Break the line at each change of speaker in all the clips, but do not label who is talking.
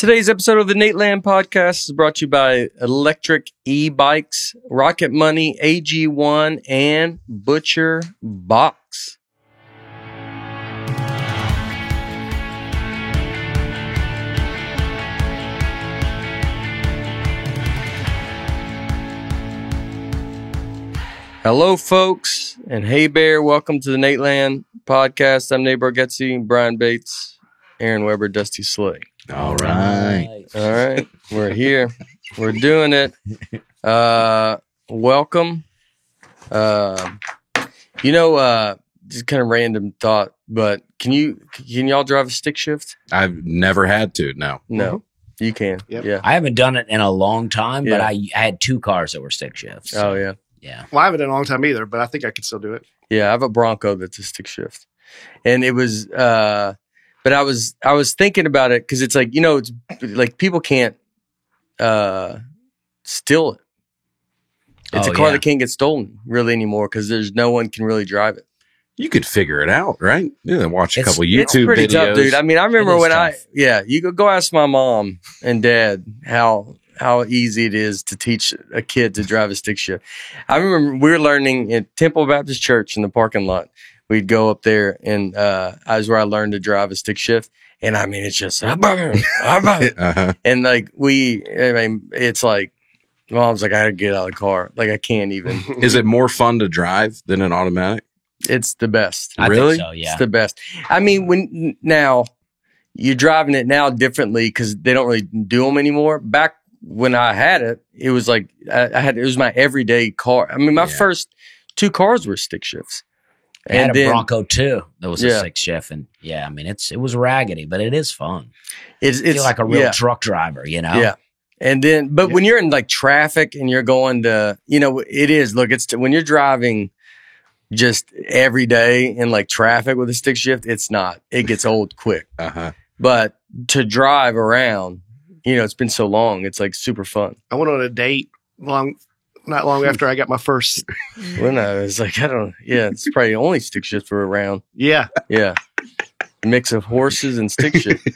Today's episode of the Nateland Podcast is brought to you by Lectric eBikes, Rocket Money, AG1, and Butcher Box. Hello, folks, and hey, Bear. Welcome to the Nateland Podcast. I'm Nate Bargatze, Brian Bates, Aaron Weber, Dusty Slay.
All right.
We're here. We're doing it. Welcome. Just kind of random thought, but can y'all drive a stick shift?
I've never had to. No.
You can.
Yep.
Yeah.
I haven't done it in a long time,
Yeah.
but I had two cars that were stick shifts.
Oh yeah.
Yeah.
Well, I haven't in a long time either, but I think I could still do it.
Yeah. I have a Bronco that's a stick shift, and it was. But I was thinking about it because it's like, it's like people can't steal it. It's a car that can't get stolen really anymore because there's no one can really drive it.
You could figure it out, right? Yeah, watch a couple YouTube
It's pretty
videos.
tough, dude. I mean, I remember when
tough.
you go ask my mom and dad how easy it is to teach a kid to drive a stick shift. I remember we were learning at Temple Baptist Church in the parking lot. We'd go up there, and I was where I learned to drive a stick shift. And I mean, it's just, and like it's like, mom's like, I gotta get out of the car. Like, I can't even.
Is it more fun to drive than an automatic?
It's the best.
I
Really?
think so, yeah.
It's the best. I mean, now you're driving it now differently because they don't really do them anymore. Back when I had it, it was like, it was my everyday car. I mean, my first two cars were stick shifts.
I had a Bronco too. That was a stick shift, and I mean, it was raggedy, but it is fun.
It's
feel like a real truck driver,
Yeah. And then, but when you're in like traffic and you're going to, it is, look, when you're driving just every day in like traffic with a stick shift, it gets old quick. But to drive around, it's been so long, it's like super fun.
I went on a date not long after I got my first.
When I was like, it's probably the only stick shifts were around.
Yeah.
Yeah. Mix of horses and stick shift.
It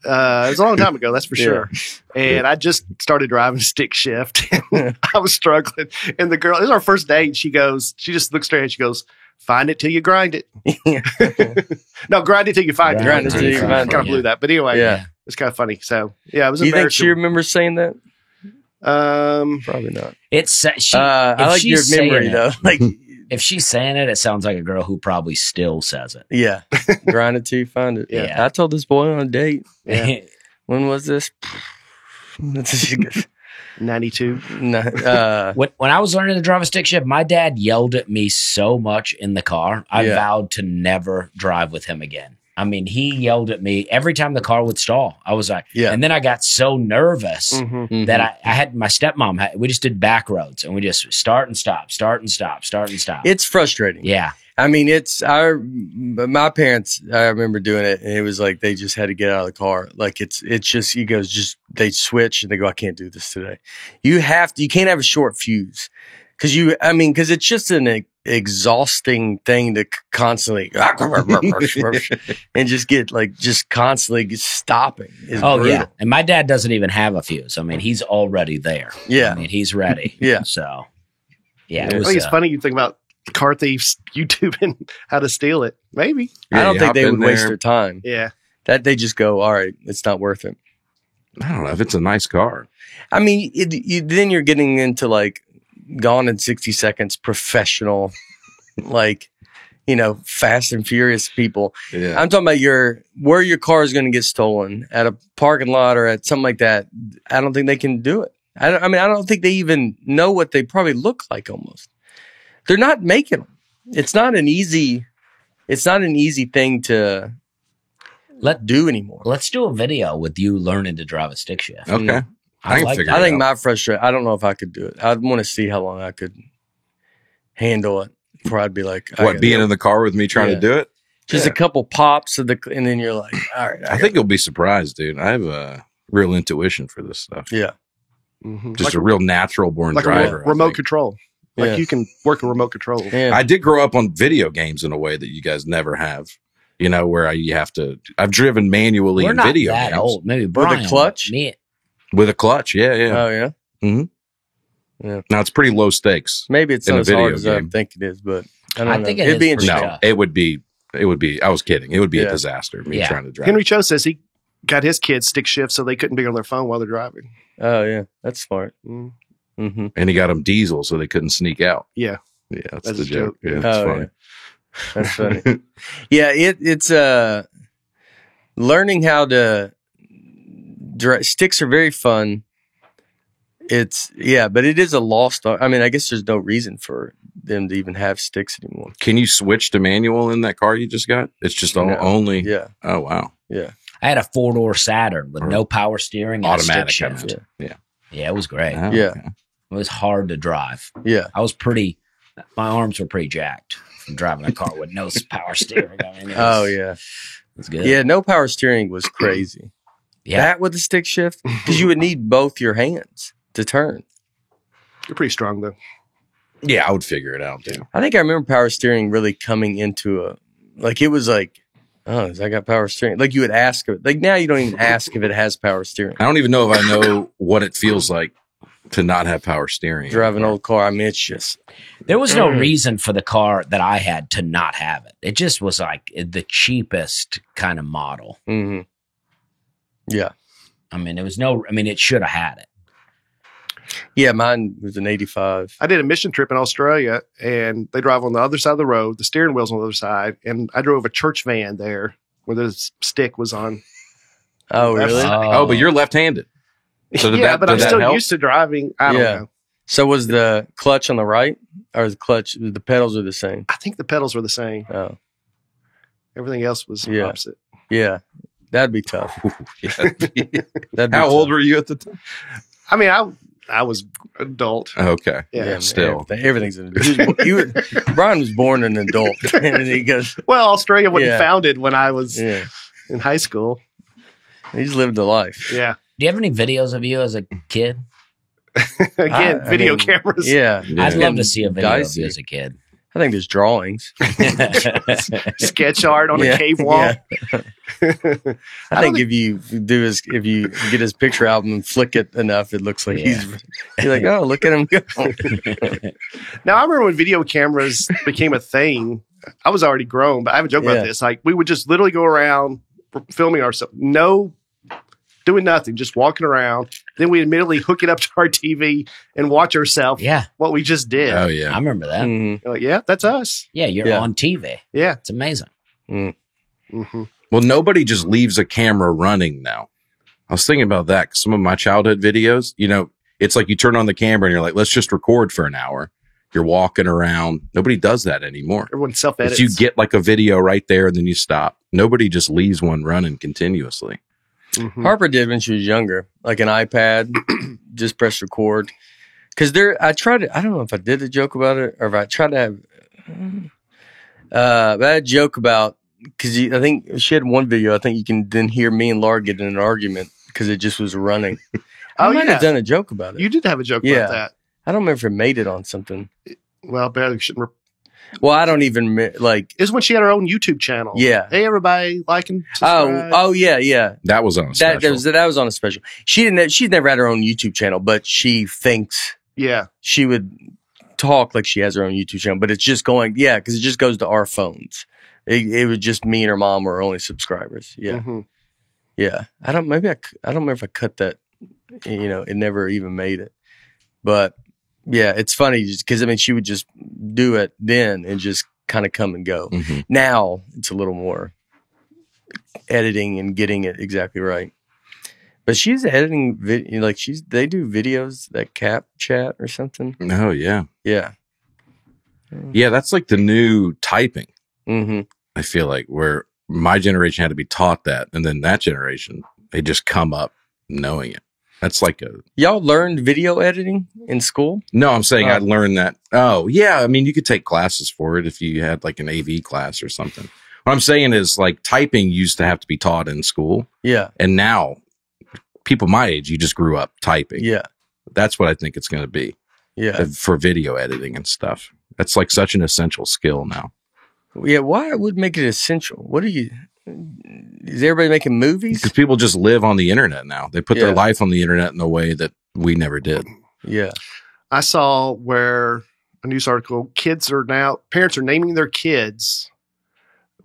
was a long time ago, that's for sure. And I just started driving stick shift. I was struggling. And the girl, it was our first date. She just looks straight and she goes, "Find it till you grind it." No, grind it till you find it.
Grind it till you find it.
Kind of blew that. But anyway, it's kind of funny. So, it was
Do you think
embarrassing.
she remembers saying that? Probably not. I like your memory though. Like,
if she's saying it, it sounds like a girl who probably still says it.
Yeah, grind it till you find it.
Yeah.
I told this boy on a date.
Yeah.
When was this?
92.
No,
When I was learning to drive a stick shift, my dad yelled at me so much in the car. I vowed to never drive with him again. I mean, he yelled at me every time the car would stall. I was like, and then I got so nervous that I had my stepmom. We just did back roads and we just start and stop.
It's frustrating.
Yeah.
I mean, my parents, I remember doing it, and it was like they just had to get out of the car. Like it's just, they switch and they go, I can't do this today. You can't have a short fuse because it's just an exhausting thing to constantly and just constantly constantly stopping.
Yeah. And my dad doesn't even have a fuse. I mean, he's already there.
Yeah.
I mean, he's ready.
Yeah.
So,
I think it's funny you think about car thieves YouTubing how to steal it. Maybe.
I don't think they would waste
there.
their time.
Yeah.
That they just go, all right, it's not worth it.
I don't know if it's a nice car.
I mean, then you're getting into like Gone in 60 Seconds, professional, Fast and Furious people.
Yeah.
I'm talking about where your car is going to get stolen at a parking lot or at something like that. I don't think they can do it. I don't think they even know what they probably look like almost. They're not making them. It's not an easy thing to do anymore.
Let's do a video with you learning to drive a stick shift.
Okay. I can figure it out.
I think my frustration, I don't know if I could do it. I'd want to see how long I could handle it before I'd be like,
being in the car with me trying to do it?
Just a couple pops and then you're like, all right.
I think you'll be surprised, dude. I have a real intuition for this stuff.
Yeah.
Mm-hmm.
Just a real natural born driver.
A remote control. Like you can work a remote control.
Yeah.
I did grow up on video games in a way that you guys never have. You know, where I've driven manually
We're
in
not
video
that
games.
old. Maybe Brian.
With a clutch?
With a clutch, yeah.
Oh, yeah?
Mm-hmm.
Yeah.
Now, it's pretty low stakes.
Maybe it's
in
not
a
as hard
video
as I
game.
think it is, but I don't know.
think
It'd be
is pretty
interesting.
No, it would be, I was kidding. It would be a disaster, me
Yeah.
trying to drive.
Henry Cho says he got his kids stick shift so they couldn't be on their phone while they're driving.
Oh, yeah. That's smart.
Mm.
Mm-hmm.
And he got them diesel so they couldn't sneak out.
Yeah.
Yeah, that's
That's
the
a
joke.
joke.
Yeah, that's
Oh,
funny.
yeah. That's funny. Yeah, it's learning how to sticks are very fun. But it is a lost art. I mean, I guess there's no reason for them to even have sticks anymore.
Can you switch to manual in that car you just got? It's just only.
Yeah.
Oh, wow.
Yeah.
I had a 4-door Saturn with no power steering and
Automatic.
a stick shift.
Yeah.
Yeah, it was great.
Oh,
Yeah.
okay.
It was hard to drive.
Yeah.
My arms were pretty jacked from driving a car with no power steering. I mean,
Yeah.
it's good.
Yeah. No power steering was crazy.
Yeah.
That with the stick shift, because you would need both your hands to turn.
You're pretty strong, though.
Yeah, I would figure it out, too.
I think I remember power steering really coming into it was like, oh, has that got power steering? Like you would ask it. Like now you don't even ask if it has power steering.
I don't even know if I know what it feels like to not have power steering.
Drive an old car. I mean, it's just.
There was no reason for the car that I had to not have it. It just was like the cheapest kind of model.
Mm-hmm. Yeah.
I mean, it should have had it.
Yeah, mine was an 85.
I did a mission trip in Australia, and they drive on the other side of the road. The steering wheel's on the other side, and I drove a church van there where the stick was on.
Oh, really?
Oh, but you're left-handed. So did
but I'm
did that
still
help?
used to driving. I don't know.
So was the clutch on the right, or the pedals are the same?
I think the pedals were the same.
Oh,
Everything else was
Yeah.
opposite.
yeah. That'd be tough. That'd be
How old
tough.
were you at the time?
I mean, I was adult.
Okay.
Yeah.
Man,
Still.
everything's an adult. Brian was born an adult, and he goes,
Well, Australia wasn't
Yeah.
founded when I was
yeah.
in high school.
He's lived a life.
Yeah.
Do you have any videos of you as a kid?
Again,
I
video
mean,
cameras.
Yeah.
I'd love to
And
see a video of
dicey.
you as a kid.
I think there's drawings.
Sketch art on
Yeah,
a cave wall.
yeah. I think if you get his picture album and flick it enough, it looks like you're like, oh, look at him go.
Now, I remember when video cameras became a thing, I was already grown, but I have a joke
Yeah.
about this. Like, we would just literally go around filming ourselves. Doing nothing, just walking around. Then we immediately hook it up to our TV and watch ourselves.
Yeah,
What we just did.
Oh,
I
yeah.
remember that.
Mhm.
You're like, yeah, that's us.
Yeah, you're
Yeah.
on TV.
Yeah.
It's amazing.
Mm-hmm.
Well, nobody just leaves a camera running now. I was thinking about that 'cause some of my childhood videos, it's like you turn on the camera and you're like, let's just record for an hour. You're walking around. Nobody does that anymore.
Everyone self-edits.
But you get like a video right there and then you stop. Nobody just leaves one running continuously.
Mhm.
Harper did when she was younger, like an iPad, just press record. Because I don't know if I did a joke about it or if I tried to have, but I had a joke about, because I think she had one video, I think you can then hear me and Laura get in an argument because it just was running. I
Oh,
might
yeah.
have done a joke about it.
You did have a joke
Yeah.
about that.
I don't remember if it made it on something.
Well, barely shouldn't.
Well, I don't even, like,
It was when she had her own YouTube channel.
Yeah.
Hey, everybody, like and subscribe.
oh, yeah.
That was on a special.
That was on a special. She's never had her own YouTube channel, but she thinks
Yeah.
she would talk like she has her own YouTube channel, but it's just going, because it just goes to our phones. It was just me and her mom were our only subscribers. Yeah.
Mhm.
Yeah. I don't remember if I cut that, it never even made it. But yeah, it's funny because, she would just do it then and just kind of come and go.
Mhm.
Now it's a little more editing and getting it exactly right. But she's editing, they do videos that cap chat or something.
Oh, yeah.
Yeah.
Yeah, that's like the new typing.
Mm-hmm.
I feel like where my generation had to be taught that. And then that generation, they just come up knowing it. That's like
Y'all learned video editing in school?
no, I'm saying
Oh.
I learned that. Oh, yeah. I mean, you could take classes for it if you had like an AV class or something. What I'm saying is like typing used to have to be taught in school.
Yeah.
And now people my age, you just grew up typing.
Yeah.
That's what I think it's going to be
Yeah.
for video editing and stuff. That's like such an essential skill now.
Yeah, why would make it essential? What are you? Is everybody making movies?
Because people just live on the internet now. They put their life on the internet in a way that we never did.
Yeah.
I saw where a news article, parents are naming their kids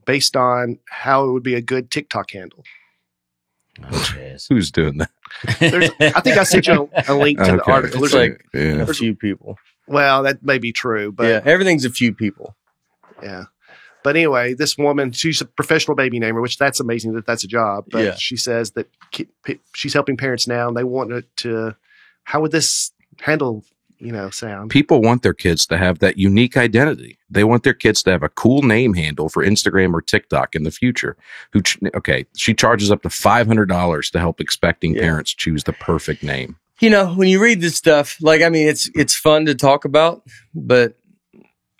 based on how it would be a good TikTok handle.
Oh,
who's doing that?
I think I sent you a link to the article.
There's like a few people.
Well, that may be true, but
everything's a few people.
Yeah. But anyway, this woman, she's a professional baby namer, which that's amazing that that's a job. But she says that she's helping parents now, and they want to. How would this handle, sound?
People want their kids to have that unique identity. They want their kids to have a cool name handle for Instagram or TikTok in the future. She charges up to $500 to help expecting parents choose the perfect name.
When you read this stuff, it's fun to talk about, but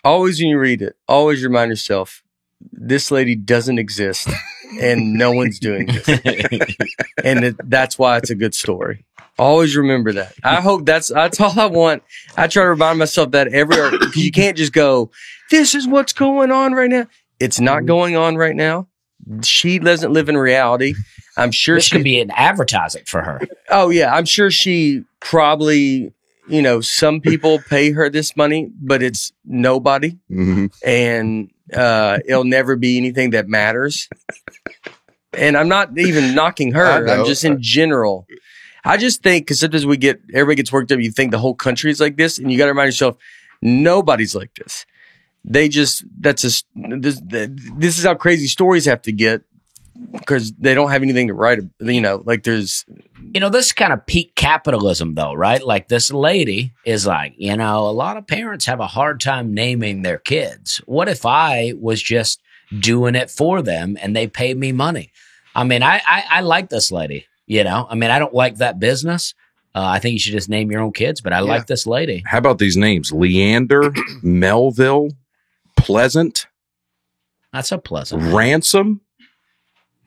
always when you read it, always remind yourself, this lady doesn't exist and no one's doing this. And that's why it's a good story. Always remember that. I hope that's all I want. I try to remind myself that because you can't just go, this is what's going on right now. It's not going on right now. She doesn't live in reality. I'm sure
this could be an advertising for her.
Oh yeah. I'm sure she probably, some people pay her this money, but it's nobody. Mm-hmm. And it'll never be anything that matters. And I'm not even knocking her. I'm just in general. I just think, because sometimes everybody gets worked up, you think the whole country is like this, and you got to remind yourself, nobody's like this. This is how crazy stories have to get, because they don't have anything to write. There's.
This is kind of peak capitalism, though, right? Like this lady is like, a lot of parents have a hard time naming their kids. What if I was just doing it for them and they paid me money? I mean, I like this lady, I don't like that business. I think you should just name your own kids, but I like this lady.
How about these names? Leander, Melville, Pleasant.
That's a pleasant.
Ransom.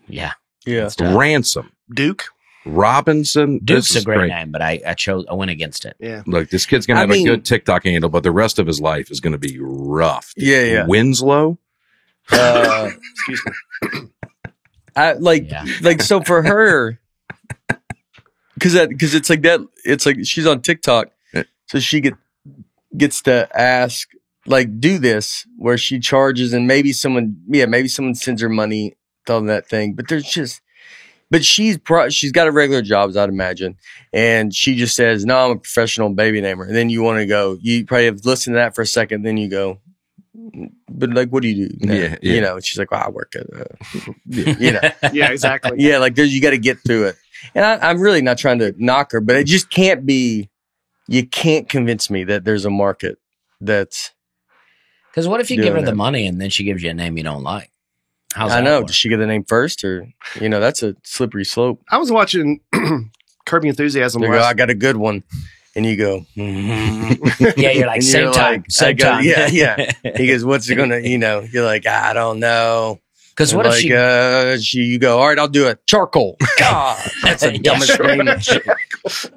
Yeah.
Yeah.
Ransom.
Duke.
Robinson.
Duke's a great name, but I went against it.
Yeah.
Look, this kid's going to have a good TikTok handle, but the rest of his life is going to be rough.
Yeah.
Winslow.
Excuse me.
So for her, because it's like that, it's like she's on TikTok, so she gets to ask, do this, where she charges, and maybe someone sends her money on that thing, but she's got a regular job, I'd imagine, and she just says, no, I'm a professional baby namer. And then you want to go, you probably have listened to that for a second, then you go, but what do you do now?
Yeah.
And she's like, well, I work at
Yeah, exactly.
Yeah, you got to get through it. And I'm really not trying to knock her, but it just can't be, you can't convince me that there's a market that's.
Because what if you give her the money and then she gives you a name you don't like?
I know. Does she get the name first, or that's a slippery slope?
I was watching Curb Your Enthusiasm.
I got a good one, and you go,
yeah, you're like same time.
Yeah. He goes, what's it gonna? You're like, I don't know.
Because what if
you go, all right, I'll do it. Charcoal. God, that's the dumbest name.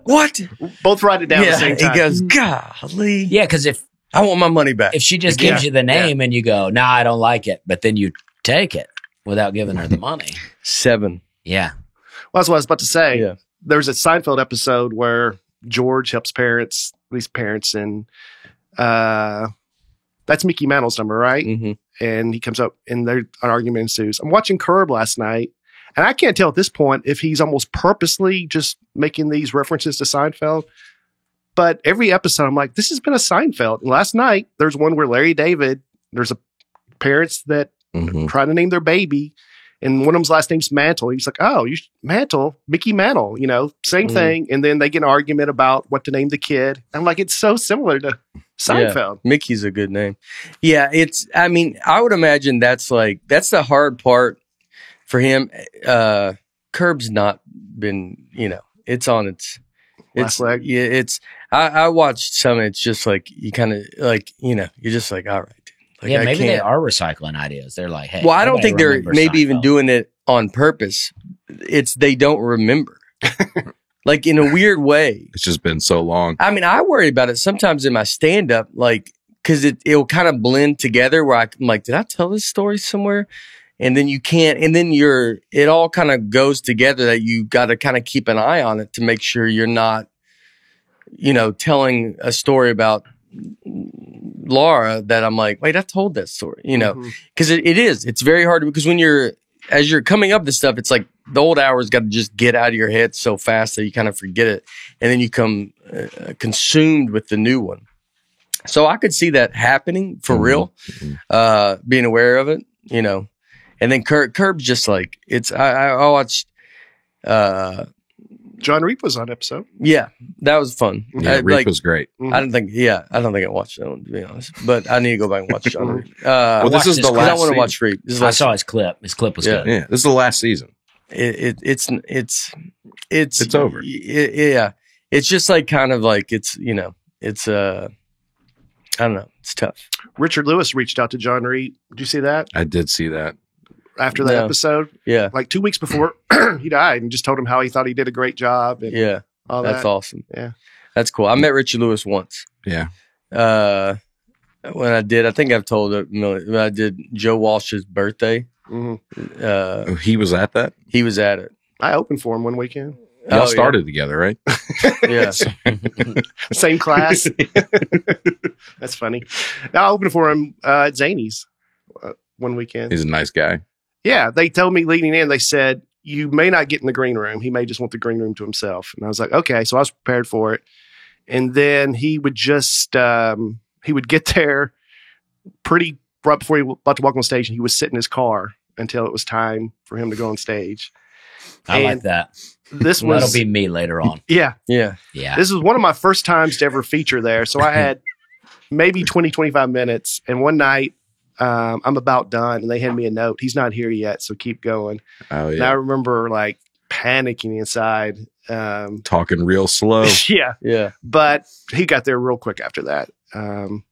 What?
Both write it down at the same time.
He goes, golly.
Yeah, because if
I want my money back,
if she just gives you the name and you go, nah, I don't like it, but then you take it without giving her the money.
7.
Yeah.
Well, that's what I was about to say.
Yeah.
There's a Seinfeld episode where George helps these parents, and that's Mickey Mantle's number, right?
Mm-hmm.
And he comes up, and an argument ensues. I'm watching Curb last night, and I can't tell at this point if he's almost purposely just making these references to Seinfeld. But every episode, I'm like, this has been a Seinfeld. And last night, there's one where Larry David, there's parents that trying to name their baby, and one of them's last name's Mantle. He's like, oh, Mantle, Mickey Mantle, same thing. And then they get an argument about what to name the kid. I'm like, it's so similar to Seinfeld.
Yeah, Mickey's a good name. Yeah, I would imagine that's the hard part for him. Curb's not been, it's on its
last leg.
Yeah, I watched some, it's just like, you kind of you're just like, all right.
Maybe they are recycling ideas. They're like, hey.
Well, I don't think they're maybe even doing it on purpose. It's they don't remember. In a weird way.
It's just been so long.
I mean, I worry about it sometimes in my stand-up, because it'll kind of blend together where I'm like, did I tell this story somewhere? And then you can't, and then it all kind of goes together that you got to kind of keep an eye on it to make sure you're not, telling a story about Laura that I'm like, wait, I told that story, because it's very hard because as you're coming up to stuff, it's like the old hours got to just get out of your head so fast that you kind of forget it. And then you come consumed with the new one. So I could see that happening for real, being aware of it, And then Curb's just like, I watched,
John Reap was on episode.
Yeah, that was fun.
Yeah, Reap was great.
I don't think I watched that one, to be honest, but I need to go back and watch John Reap.
This is the last.
I want to watch Reap.
I saw his clip. His clip was good.
Yeah, this is the last season.
It's
over.
It's just like kind of like it's I don't know. It's tough.
Richard Lewis reached out to John Reap. Did you see that?
I did see that.
After that episode?
Yeah.
Like 2 weeks before he died, and just told him how he thought he did a great job. And all
that's
that.
awesome.
Yeah.
That's cool. I met Richard Lewis once.
Yeah.
When I did, I think I've told it, when I did Joe Walsh's birthday.
Mm-hmm.
He was at that?
He was at it.
I opened for him one weekend.
Y'all started together, right?
Yeah.
Same class. That's funny. I opened for him at Zany's one weekend.
He's a nice guy.
Yeah. They told me leading in, they said, you may not get in the green room. He may just want the green room to himself. And I was like, okay. So I was prepared for it. And then he would just, he would get there right before he was about to walk on stage, and he would sit in his car until it was time for him to go on stage.
I like that. That'll be me later on.
Yeah.
Yeah.
Yeah.
This was one of my first times to ever feature there. So I had maybe 20, 25 minutes. And one night, I'm about done, and they hand me a note. He's not here yet, so keep going.
Oh, yeah.
And I remember like panicking inside.
Talking real slow.
Yeah.
Yeah.
But he got there real quick after that.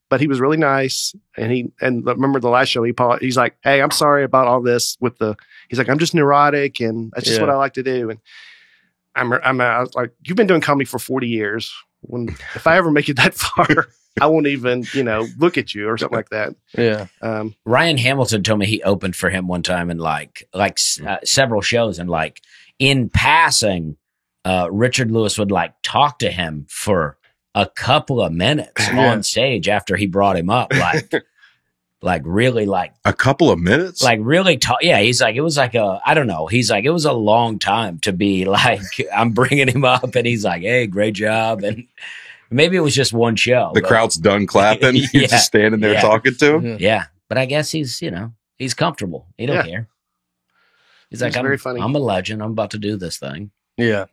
But he was really nice. And remember the last show, he's like, hey, I'm sorry about all this he's like, I'm just neurotic, and that's just what I like to do. And I was like, you've been doing comedy for 40 years. If I ever make it that far, I won't even, look at you or something like that.
Yeah.
Ryan Hamilton told me he opened for him one time and several shows, and like in passing, Richard Lewis would like talk to him for a couple of minutes on stage after he brought him up, like really like
a couple of minutes,
like really talk. Yeah, he's like, it was like I don't know. He's like, it was a long time to be like, I'm bringing him up, and he's like, hey, great job. And maybe it was just one show.
The crowd's done clapping. He's just standing there talking to him.
Yeah, but I guess he's he's comfortable. He don't care. He's like,
very funny.
I'm a legend. I'm about to do this thing.
Yeah.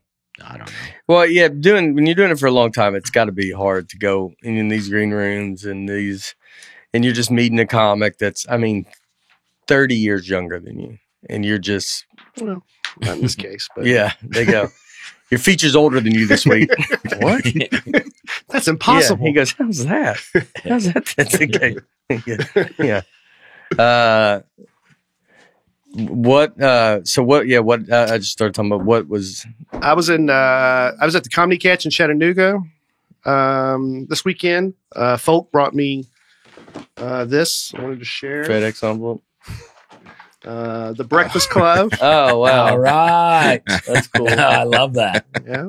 I don't know.
Well, yeah, when you're doing it for a long time, it's got to be hard to go in these green rooms and you're just meeting a comic that's, 30 years younger than you, and you're just,
well, not in this case, but
yeah, they go, your feature's older than you this week. What?
That's impossible.
Yeah. He goes, how's that? How's that? That's okay. Yeah. I just started talking about what was.
I was at the Comedy Catch in Chattanooga this weekend. Folk brought me this. I wanted to share.
FedEx envelope.
The Breakfast Club.
Oh, wow.
All right.
That's cool.
I love that.
Yeah.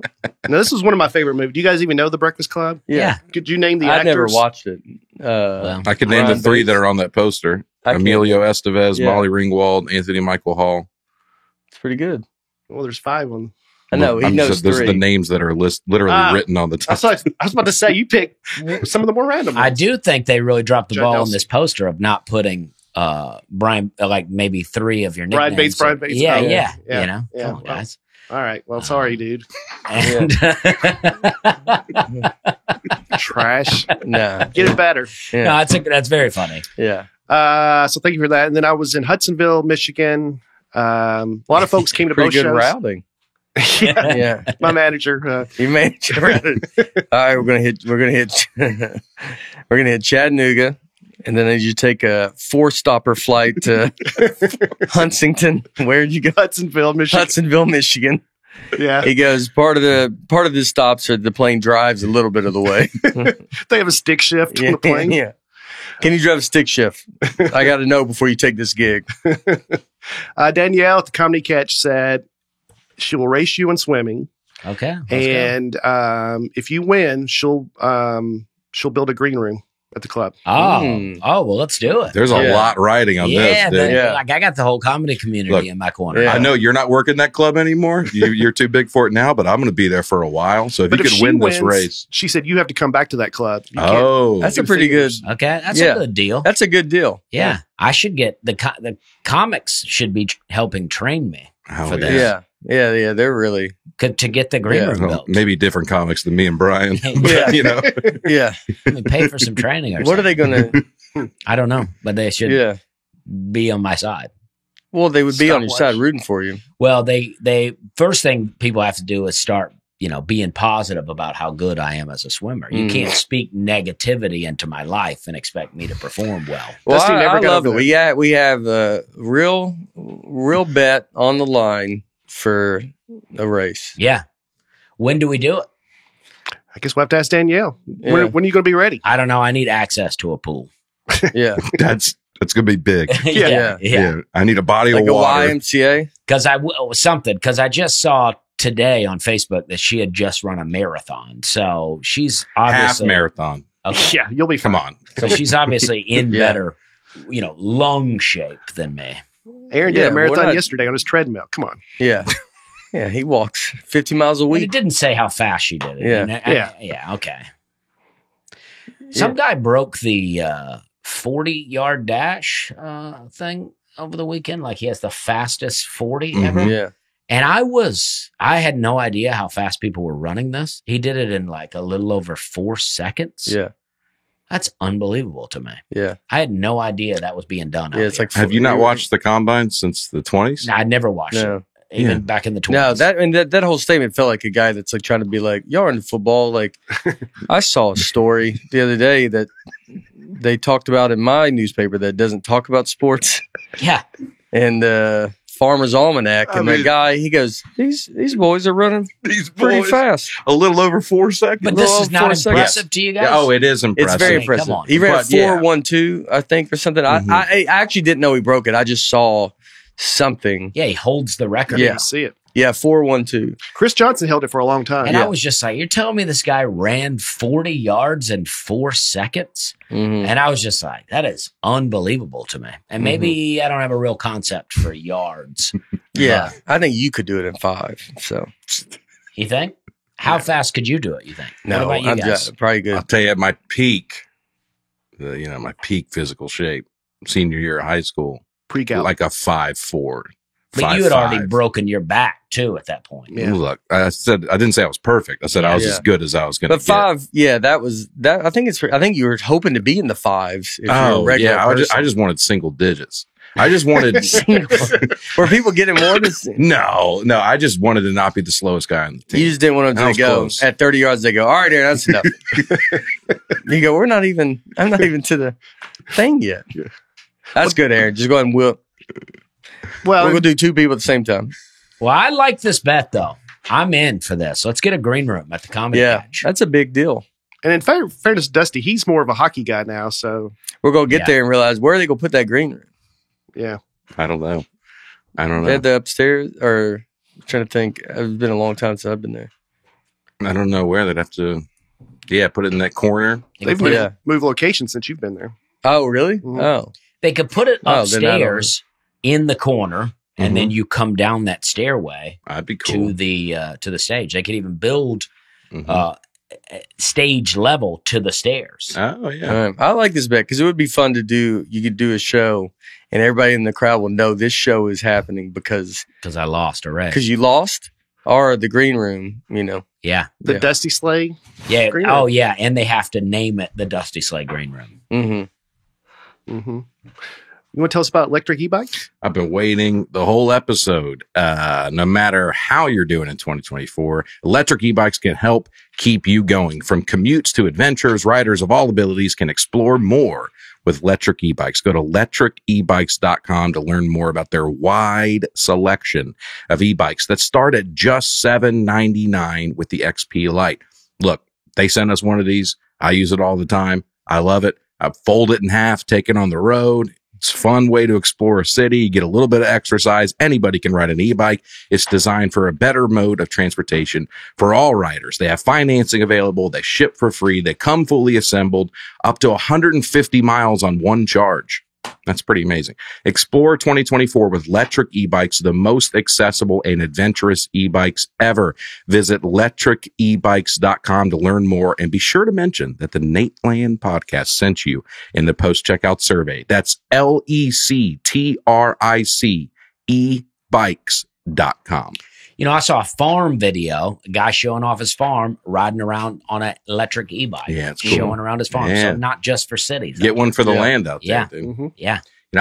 Now, this is one of my favorite movies. Do you guys even know The Breakfast Club?
Yeah.
Could you name the
I've
actors?
never watched it.
I could name the three that are on that poster. Emilio Estevez, Molly Ringwald, Anthony Michael Hall.
It's pretty good.
Well, there's 5 of them.
I know. He knows
those
3.
are the names that are literally written on the top.
I was about to say, you picked some of the more random ones.
I do think they really dropped the
Judd
ball
Nelson.
on this poster of not putting Brian, like maybe 3 of your nicknames.
Brian Bates.
Yeah,
Oh,
yeah.
yeah.
You know,
Yeah,
come on,
well,
guys.
All right. Well, sorry, dude.
And
Trash. No.
Get it better.
Yeah.
no, that's very funny.
Yeah.
So thank you for that. And then I was in Hudsonville, Michigan. A lot of folks came to both
Pretty good
shows.
routing.
Yeah.
Yeah.
My manager.
You made it. All right, we're gonna hit Chattanooga, and then you take a 4-stopper flight to Huntington. Where'd you go?
Hudsonville, Michigan.
Hudsonville, Michigan.
Yeah.
He goes, part of the stops are the plane drives a little bit of the way.
They have a stick shift on the plane.
Yeah. Can you drive a stick shift? I got to know before you take this gig.
Danielle at the Comedy Catch said she will race you in swimming.
Okay.
And if you win, she'll build a green room at the club.
Oh, well, let's do it.
There's a lot riding on this. Dude.
Like I got the whole comedy community in my corner.
Yeah. I know you're not working that club anymore. You're too big for it now, but I'm going to be there for a while. So if you could win this race,
she said you have to come back to that club.
That's a pretty good.
Okay, that's a good deal.
That's a good deal.
Yeah, I should get the comics should be helping train me for this.
Yeah. They're really
to get the green room built.
Maybe different comics than me and Brian.
You know. Yeah.
I mean, pay for some training or something.
What are they going to?
I don't know, but they should be on my side.
Well, they would be on your side rooting for you.
Well, they first thing people have to do is start, being positive about how good I am as a swimmer. You can't speak negativity into my life and expect me to perform well.
Well, I love it. We have a real bet on the line for a race.
Yeah. When do we do it?
I guess we'll have to ask Danielle. When are you going to be ready?
I don't know. I need access to a pool.
Yeah.
That's going to be big.
Yeah.
I need a body of water.
Like a YMCA?
Because I just saw today on Facebook that she had just run a marathon. So she's obviously
half marathon.
Okay.
Yeah, you'll be fine.
Come on.
So she's obviously in better, lung shape than me.
Aaron did a marathon yesterday on his treadmill. Come on.
Yeah. Yeah, he walks 50 miles a week.
But it didn't say how fast she did it. Yeah, okay. Some guy broke the 40-yard dash thing over the weekend. Like he has the fastest 40 ever.
Yeah.
And I had no idea how fast people were running this. He did it in like a little over 4 seconds.
Yeah.
That's unbelievable to me.
Yeah.
I had no idea that was being done.
Yeah, it's like,
have you not watched the combine since the 20s?
No, I never watched it. Even back in the 20s.
No, that whole statement felt like a guy that's like trying to be like, y'all are in football. Like, I saw a story the other day that they talked about in my newspaper that doesn't talk about sports.
Yeah.
And Farmer's Almanac, and that guy, he goes, these boys are running pretty fast.
A little over 4 seconds.
But this is not impressive to you guys?
Oh, it is impressive.
It's very impressive. He ran 4.12, I think, or something. I actually didn't know he broke it. I just saw something.
Yeah, he holds the record.
Yeah, see it.
Yeah, 4.12.
Chris Johnson held it for a long time.
And I was just like, you're telling me this guy ran 40 yards in 4 seconds? And I was just like, that is unbelievable to me. And maybe I don't have a real concept for yards.
Yeah, I think you could do it in 5. So,
you think? How fast could you do it, you think?
No,
what about you guys?
Probably good.
I'll tell you, at my peak, my peak physical shape, senior year of high school,
pre-cal,
like a 5'4".
But you had already broken your back too at that point.
Yeah. Look, I didn't say I was perfect. I said I was as good as I was going to.
But 5, that was that. I think you were hoping to be in the 5s. If
oh,
you were a regular
I just wanted single digits. I just wanted
were people getting more than
No, I just wanted to not be the slowest guy on the team.
You just didn't want them to go close. At 30 yards. They go, all right, Aaron, that's enough. You go, I'm not even to the thing yet. That's good, Aaron. Just go ahead and whip. Well, we're going to do 2 people at the same time.
Well, I like this bet, though. I'm in for this. Let's get a green room at the Comedy Catch.
That's a big deal.
And in fairness, Dusty, he's more of a hockey guy now. So
we're going to get there and realize where are they going to put that green room?
Yeah.
I don't know.
They had the upstairs, or I'm trying to think. It's been a long time since I've been there.
I don't know where they'd have to, put it in that corner.
They've moved location since you've been there.
Oh, really? Mm-hmm. Oh.
They could put it upstairs in the corner, and then you come down that stairway.
That'd be cool.
To the stage. They could even build stage level to the stairs.
Oh yeah,
I like this bet because it would be fun to do. You could do a show, and everybody in the crowd will know this show is happening because
I lost already.
Because you lost, or the green room.
Yeah,
the Dusty Slay.
Yeah. Oh yeah, and they have to name it the Dusty Slay Green Room.
You want to tell us about Lectric eBikes?
I've been waiting the whole episode. No matter how you're doing in 2024, Lectric eBikes can help keep you going. From commutes to adventures, riders of all abilities can explore more with Lectric eBikes. Go to lectricebikes.com to learn more about their wide selection of e-bikes that start at just $799 with the XP Lite. Look, they sent us one of these. I use it all the time. I love it. fold it in half, take it on the road. It's a fun way to explore a city. You get a little bit of exercise. Anybody can ride an e-bike. It's designed for a better mode of transportation for all riders. They have financing available. They ship for free. They come fully assembled, up to 150 miles on one charge. That's pretty amazing. Explore 2024 with Lectric e-bikes, the most accessible and adventurous e-bikes ever. Visit lectricebikes.com to learn more, and be sure to mention that the Nateland Podcast sent you in the post-checkout survey. That's LECTRIC ebikes.com.
You know, I saw a farm video, a guy showing off his farm, riding around on an electric e-bike.
Yeah, it's cool.
Showing around his farm.
Yeah.
So not just for cities.
Get one for the land out there.
Yeah.
Dude.
Mm-hmm.
Yeah.
And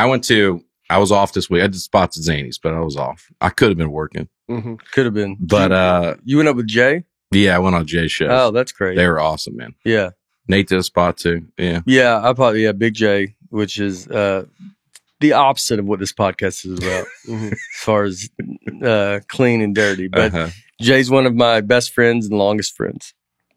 I was off this week. I did spots at Zany's, but I was off. I could have been working.
Mm-hmm.
Could have been.
But
you went up with Jay?
yeah, I went on Jay's show.
Oh, that's great.
They were awesome, man.
Yeah.
Nate did a spot too. Yeah.
Yeah, Big J, which is the opposite of what this podcast is about, as far as clean and dirty. But Jay's one of my best friends and longest friends.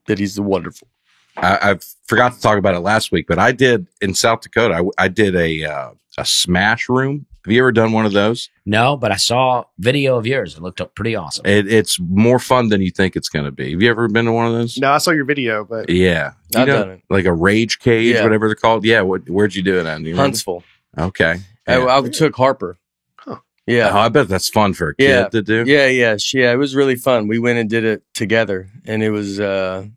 That he's wonderful.
I forgot to talk about it last week, but I did in South Dakota. I did a smash room. Have you ever done one of those?
No, but I saw video of yours. It looked up pretty awesome.
It's more fun than you think it's going to be. Have you ever been to one of those?
No, I saw your video, but
Yeah.
I've done it.
Like a rage cage,
Yeah.
whatever they're called. Yeah. Where'd you do it at? Do you remember?
Huntsville.
Okay. Yeah.
I took Harper.
Huh.
Yeah.
Oh, I bet that's fun for a kid to do.
Yeah. It was really fun. We went and did it together, and it was, it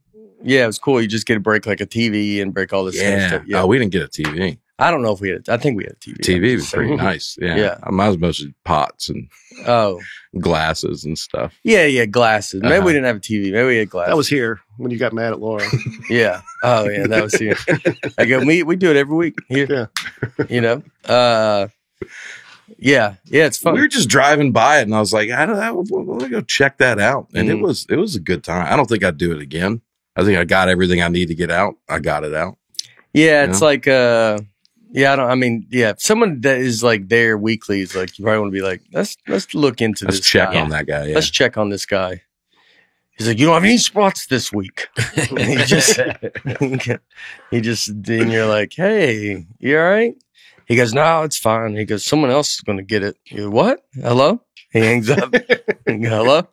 was cool. You just get to break like a TV and break all this kind of stuff.
Oh, we didn't get a TV.
I don't know if we had. I think we had a TV.
TV was pretty nice. Yeah.
Yeah.
Mine was mostly pots and
Oh,
glasses and stuff.
yeah, glasses. Maybe
Uh-huh.
we didn't have a TV. Maybe we had glasses.
that was here when you got mad at Laura.
Yeah. Oh, yeah, that was here. I go, we do it every week here.
Yeah.
You know? Yeah, it's fun.
We were just driving by it, and I was like, I want to go check that out. And it was a good time. I don't think I'd do it again. I think I got everything I need to get out. I got it out.
Yeah, it's like, someone that is like there weekly is like, you probably want to be like, let's look into
Let's
this
check
guy.
on that guy. Yeah.
Let's check on this guy. He's like, you don't have any spots this week. And and you're like, hey, you all right? He goes, no, it's fine. He goes, someone else is going to get it. You go, what? Hello? He hangs up. You go, hello?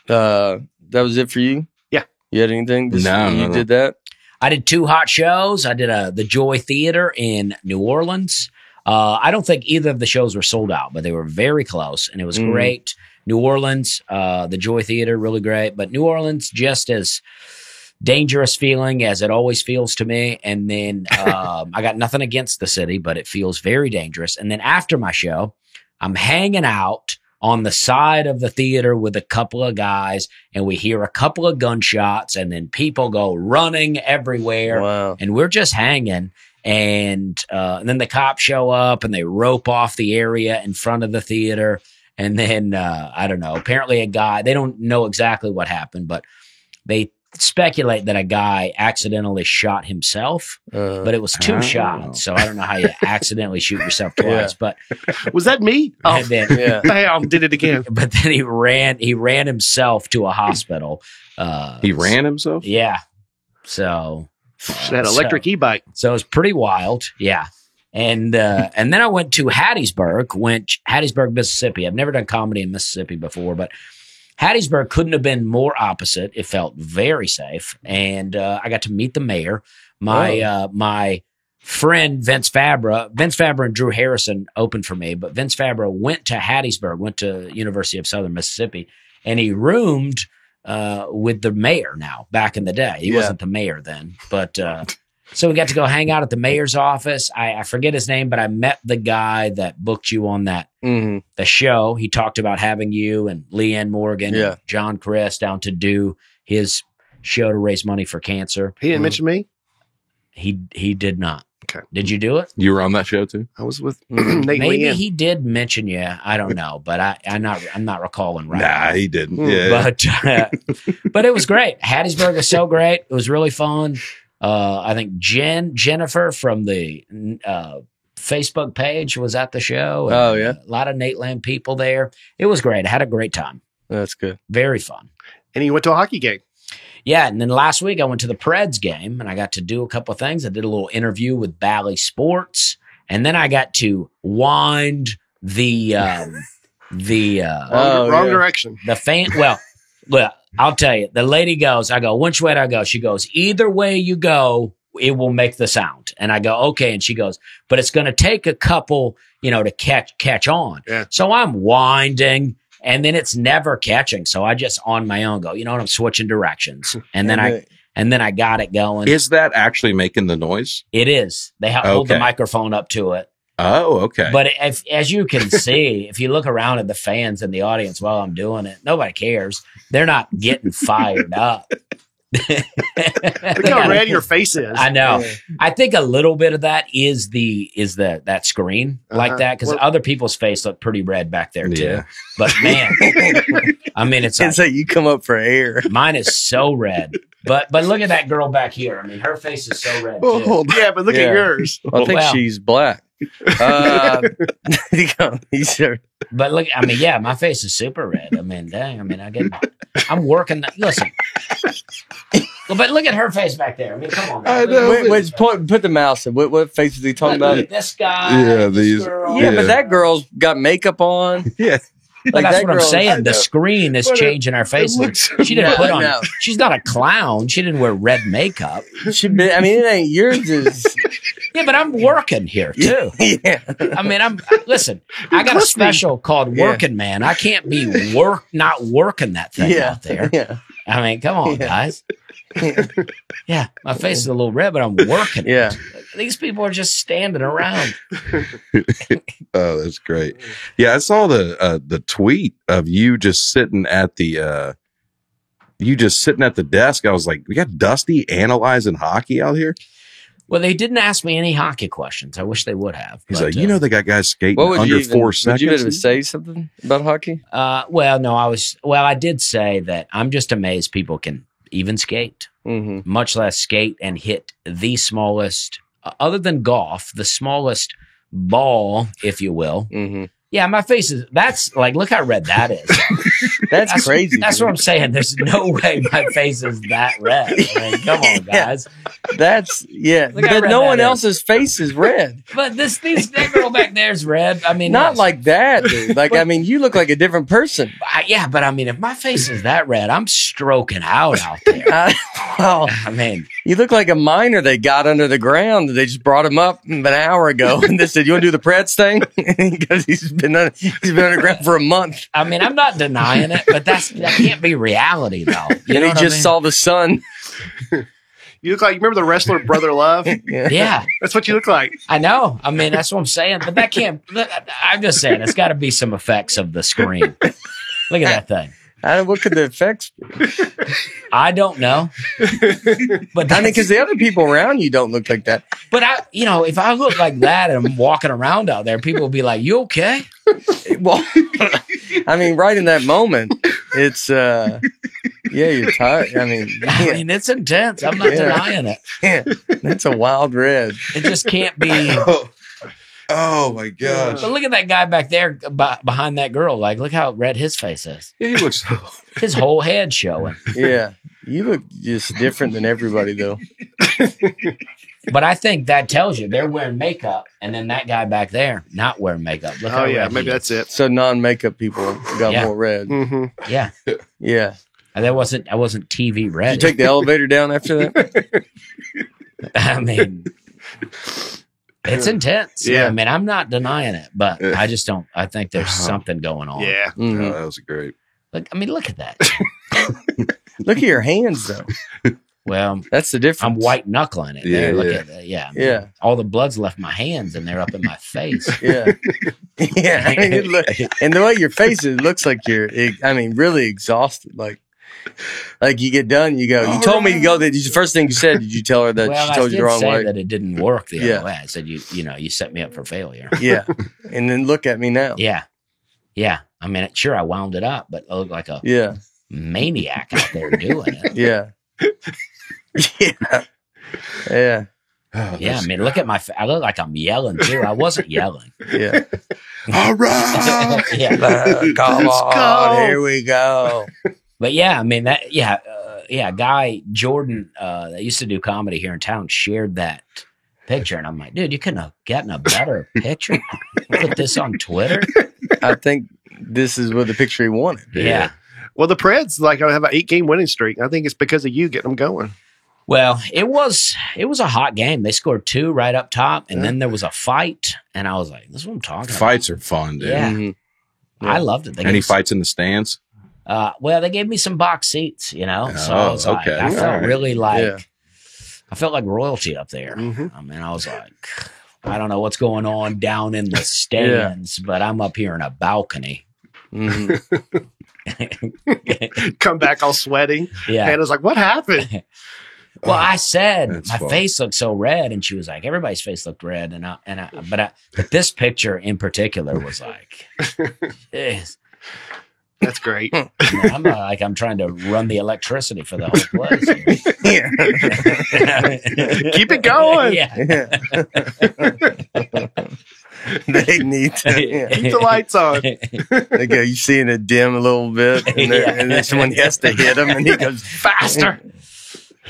That was it for you?
Yeah.
You had anything?
No.
Did that?
I did 2 hot shows. I did the Joy Theater in New Orleans. I don't think either of the shows were sold out, but they were very close, and it was great. New Orleans, the Joy Theater, really great. But New Orleans, just as dangerous feeling as it always feels to me. And then I got nothing against the city, but it feels very dangerous. And then after my show, I'm hanging out on the side of the theater with a couple of guys, and we hear a couple of gunshots, and then people go running everywhere.
Wow.
And we're just hanging. And then the cops show up and they rope off the area in front of the theater. And then, I don't know, apparently a guy, they don't know exactly what happened, but they speculate that a guy accidentally shot himself, but it was 2 shots. So I don't know how you accidentally shoot yourself twice, but
Was that me? Oh,
then,
bam, did it again.
but then he ran himself to a hospital.
He ran himself?
Yeah. So
Should have had an electric e-bike.
So it was pretty wild. Yeah. And then I went to Hattiesburg, Mississippi. I've never done comedy in Mississippi before, but Hattiesburg couldn't have been more opposite. It felt very safe. And I got to meet the mayor. My friend, Vince Fabra and Drew Harrison opened for me, but Vince Fabra went to Hattiesburg, went to University of Southern Mississippi, and he roomed with the mayor now. Back in the day. He wasn't the mayor then, but so we got to go hang out at the mayor's office. I forget his name, but I met the guy that booked you on that the show. He talked about having you and Leanne Morgan and John Chris down to do his show to raise money for cancer.
He didn't mention me?
He did not.
Okay.
Did you do it?
You were on that show too?
I was with Nate
Maybe
Leanne.
he did mention you. I don't know, but I'm not recalling right now.
Nah, he didn't. Yeah.
But it was great. Hattiesburg was so great. It was really fun. I think Jennifer from the Facebook page was at the show.
Oh, yeah.
A lot of Nateland people there. It was great. I had a great time.
That's good.
Very fun.
And he went to a hockey game.
Yeah, and then last week I went to the Preds game and I got to do a couple of things. I did a little interview with Bally Sports, and then I got to wind the
wrong direction.
The fan. Well, I'll tell you. The lady goes, I go, which way do I go? She goes, either way you go, it will make the sound. And I go, okay. And she goes, but it's going to take a couple, to catch on. Yeah. So I'm winding and then it's never catching. So I just on my own go, I'm switching directions. And then I got it going.
Is that actually making the noise?
It is. They hold the microphone up to it.
Oh, okay.
But as you can see, if you look around at the fans in the audience while I'm doing it, nobody cares. They're not getting fired up.
Look how red your face is.
I know. Yeah. I think a little bit of that is that screen like that, because other people's face looked pretty red back there too. Yeah. But man, I mean, it's
like you come up for air.
Mine is so red. But look at that girl back here. I mean, her face is so red too.
Yeah, but look at yours.
I think she's black. But
look, I mean, yeah, my face is super red. I mean, dang, I'm working. Listen, but look at her face back there. I mean, come on. Man.
I know. Wait, put the mouse in. What face is he talking about?
This guy.
This girl. Yeah, but that girl's got makeup on.
Yeah.
That's what I'm saying. The screen is changing our faces. She didn't put on. No. She's not a clown. She didn't wear red makeup.
It ain't yours.
Yeah, but I'm working here too. Yeah. I mean, listen. I got a special called Working Man. I can't be not working that thing out there. Yeah. I mean, come on, guys. Yeah, my face is a little red, but I'm working.
Yeah.
These people are just standing around. Oh, that's great. Yeah, I saw the tweet of you just sitting at the desk. I was like, we got Dusty analyzing hockey out here.
Well, they didn't ask me any hockey questions. I wish they would have.
He's like, they got guys skating under 4 seconds.
Would you even say something about hockey?
Well, no, I did say that I'm just amazed people can even skate, much less skate and hit the smallest, other than golf, the smallest ball, if you will. Mm-hmm. Yeah, my face is, that's like, look how red that is.
That's crazy.
That's what I'm saying. There's no way my face is that red. I mean, come on, guys.
But no one else's face is red.
But that girl back there is red. I mean,
not like that, dude. Like, you look like a different person.
But I mean, if my face is that red, I'm stroking out there.
You look like a miner they got under the ground. They just brought him up an hour ago, and they said, "You want to do the Preds thing?" Because he's been underground for a month.
I mean, I'm not denying it, but that can't be reality, though. You know,
he just saw the sun.
You look like, you remember the wrestler Brother Love?
Yeah.
That's what you look like.
I know. I mean, that's what I'm saying. But that can't, I'm just saying, it's got to be some effects of the screen. Look at that thing.
What could the effects be?
I don't know.
But because the other people around you don't look like that.
But if I look like that and I'm walking around out there, people will be like, "You okay?"
Well, right in that moment, it's you're tired. I mean,
it's intense. I'm not denying it.
Yeah, that's a wild red.
It just can't be.
Oh my gosh!
But look at that guy back there behind that girl. Like, look how red his face is.
Yeah, he looks
his whole head showing.
Yeah, you look just different than everybody, though.
But I think that tells you they're wearing makeup, and then that guy back there not wearing makeup. Look how red
maybe that's it.
So non-makeup people got more red.
Mm-hmm.
Yeah,
yeah.
And I wasn't TV red.
Did you take the elevator down after that?
I mean. It's intense.
Yeah.
I mean, I'm not denying it, but I just don't. I think there's something going on.
Yeah.
Mm-hmm. Oh, that was great.
Look at that.
Look at your hands, though.
Well,
that's the difference.
I'm white knuckling it.
Yeah.
Look at that. Yeah.
Yeah.
All the blood's left my hands and they're up in my face.
Yeah. Yeah. And the way your face is, it looks like you're, really exhausted. Like you get done, you go. You told me to go. The first thing you said, did you tell her that she told you the wrong way?
That it didn't work the other way. I said, you set me up for failure.
Yeah, and then look at me now.
Yeah. I mean, sure, I wound it up, but I look like a maniac out there doing it.
Yeah. Yeah.
Oh,
yeah, I mean, look at I look like I'm yelling too. I wasn't yelling.
Yeah.
All right.
Come on, here we go.
But yeah, I mean guy, Jordan, that used to do comedy here in town, shared that picture. And I'm like, dude, you couldn't have gotten a better picture. Put this on Twitter.
I think this is what the picture he wanted.
Yeah.
Well, the Preds have an 8-game winning streak. I think it's because of you getting them going.
Well, it was a hot game. They scored 2 right up top, and then there was a fight, and I was like, "This is what I'm talking about."
Fights are fun, dude.
Yeah,
Yeah.
I loved it.
Any fights in the stands?
Well, they gave me some box seats, so I was like,
okay.
I felt really like
Yeah.
I felt like royalty up there. I mean, I was like, I don't know what's going on down in the stands, but I'm up here in a balcony.
Come back all sweating.
Yeah.
Hannah's like, what happened?
Well, I said
That's
my
fun.
face looked so red, and she was like, everybody's face looked red, but this picture in particular was like, jeez.
That's great.
I'm trying to run the electricity for the whole place.
Keep it going.
They need to.
Keep the lights on.
They go, you seeing it dim a little bit, and then someone has to hit him, and he goes faster.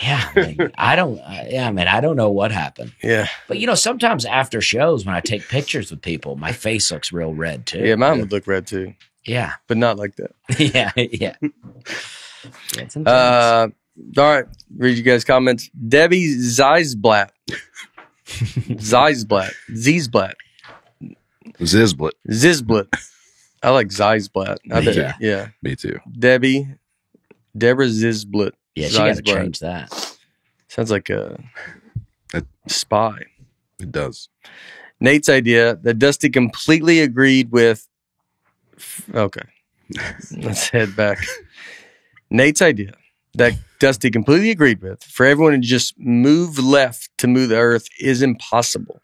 Yeah, I don't know what happened.
Yeah,
But sometimes after shows, when I take pictures with people, my face looks real red too.
yeah, mine would look red too,
Yeah,
but not like that.
yeah. It's intense.
All right, read you guys' comments. Debbie Zeisblatt, Zizblat, Zizblat. I like Zeisblatt. Yeah,
Me too.
Deborah Zizblat.
Yeah, she got to
Zeisblatt.
change that.
Sounds like a spy.
It does.
Nate's idea that Dusty completely agreed with. Okay, let's head back. Nate's idea that Dusty completely agreed with for everyone to just move left to move the Earth is impossible.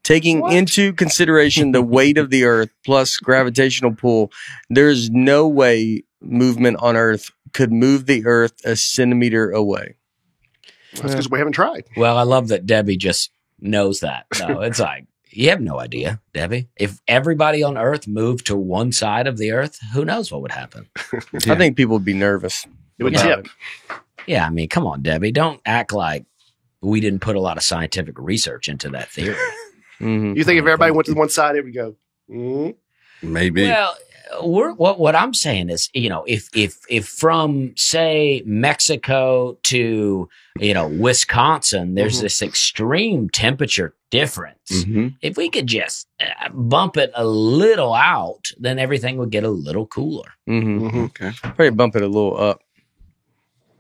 Taking into consideration the weight of the Earth plus gravitational pull, there is no way movement on Earth could move the Earth a centimeter away.
That's because we haven't tried.
Well, I love that Debbie just knows that. No, it's like, you have no idea, Debbie. If everybody on Earth moved to one side of the Earth, who knows what would happen?
I think people would be nervous.
It would
about
tip.
Yeah, I mean, come on, Debbie. Don't act like we didn't put a lot of scientific research into that theory.
Mhm.
You think if everybody went to one side, it would go,
Maybe.
Well, what I'm saying is, if from say Mexico to Wisconsin, there's this extreme temperature difference. If we could just bump it a little out, then everything would get a little cooler.
Okay.
Probably bump it a little up.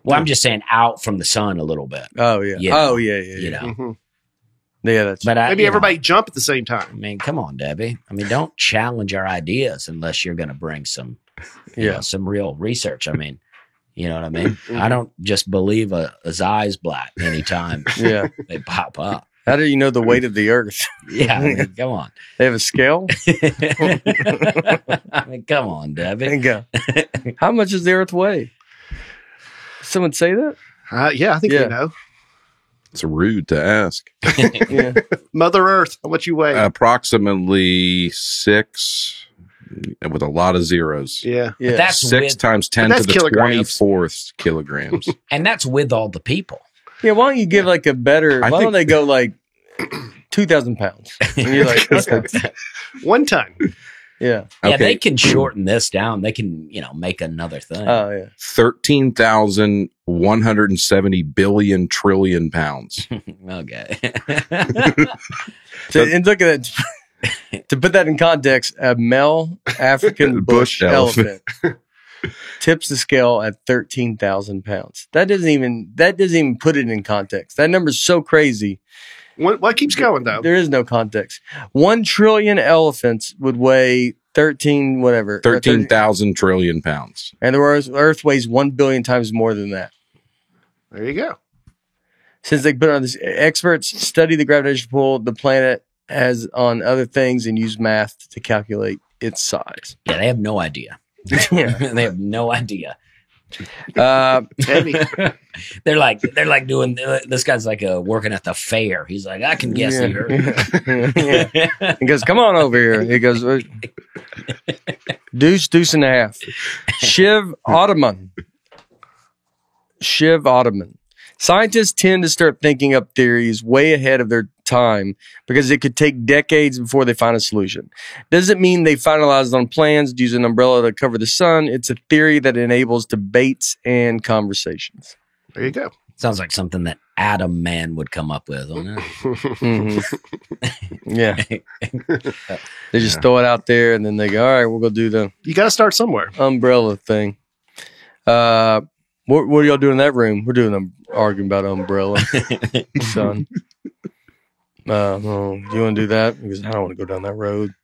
Well, I'm just saying out from the sun a little bit.
Oh yeah.
You know,
Yeah. Yeah, that's
But
maybe everybody jump at the same
I
time.
mean, come on, Debbie. I mean, don't challenge our ideas unless you're going to bring some, some real research. I mean, you know what I mean? I don't just believe a eyes black anytime
yeah.
they pop up.
How do you know the weight of the Earth?
Yeah, I mean, come on.
They have a scale.
I mean, come on, Debbie.
And go. How much does the Earth weigh? Someone say that?
Yeah, I think we know.
It's rude to ask.
Yeah.
Mother Earth, how much you weigh?
Approximately 6 with a lot of zeros.
Yeah.
Yeah.
That's
6
with,
times 10
that's
to the
kilograms.
24th kilograms.
and that's with all the people.
Yeah, why don't you give like a better? Why don't they go like 2,000 pounds? And you're like, okay.
1 ton.
Yeah.
Yeah, they can shorten this down. They can, make another thing.
Oh yeah.
13,170 billion trillion pounds.
Okay.
So, and look at that. To put that in context, a male African bush elephant tips the scale at 13,000 pounds. That doesn't even put it in context. That number is so crazy.
What keeps going though?
There is no context. 1 trillion elephants would weigh
13,000 trillion pounds.
And the Earth weighs 1 billion times more than that.
There you go.
Since they put on this, experts study the gravitational pull of the planet as on other things and use math to calculate its size.
Yeah, they have no idea.
Yeah.
They have no idea.
Heavy.
They're like doing. This guy's like working at the fair. He's like, I can guess the Earth.
Yeah. He goes, come on over here. He goes, deuce and a half. Shiv Ottoman. Shiv Ottoman. Scientists tend to start thinking up theories way ahead of their time because it could take decades before they find a solution. Doesn't mean they finalized on plans to use an umbrella to cover the sun. It's a theory that enables debates and conversations.
There you go.
Sounds like something that Adam Man would come up with.
Yeah. They just throw it out there and then they go, all right, we'll go do the
You got to start somewhere.
umbrella thing. What are y'all doing in that room? We're doing an arguing about umbrella, son. Do you want to do that? Because I don't want to go down that road.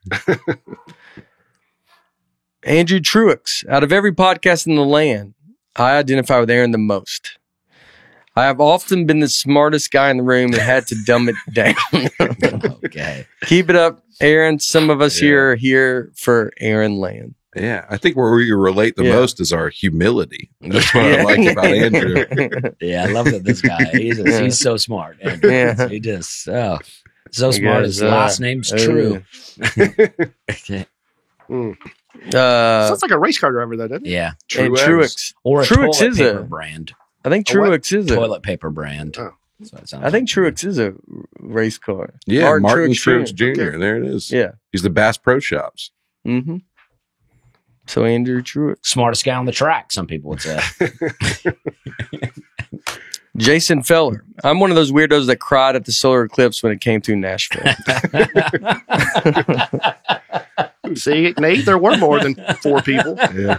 Andrew Truex. Out of every podcast in the land, I identify with Aaron the most. I have often been the smartest guy in the room and had to dumb it down.
Okay.
Keep it up, Aaron. Some of us here are here for Aaron Land.
Yeah, I think where we relate the most is our humility. That's what I like about Andrew.
Yeah, I love that this guy. He's so smart. Andrew. Yeah. He just so smart. His last name's True.
Sounds like a race car driver, though, doesn't it?
Yeah,
Truex.
Or a
Truex
toilet
is
paper
a
brand.
I think Truex is a
toilet paper brand.
Oh.
I think Truex is a race car.
Yeah, Martin
Truex
Truex Jr.
Okay.
There it is.
Yeah,
he's the Bass Pro Shops.
Mm-hmm. So Andrew Truex,
smartest guy on the track, some people would say.
Jason Feller. I'm one of those weirdos that cried at the solar eclipse when it came through Nashville.
See, Nate, there were more than 4 people.
Yeah.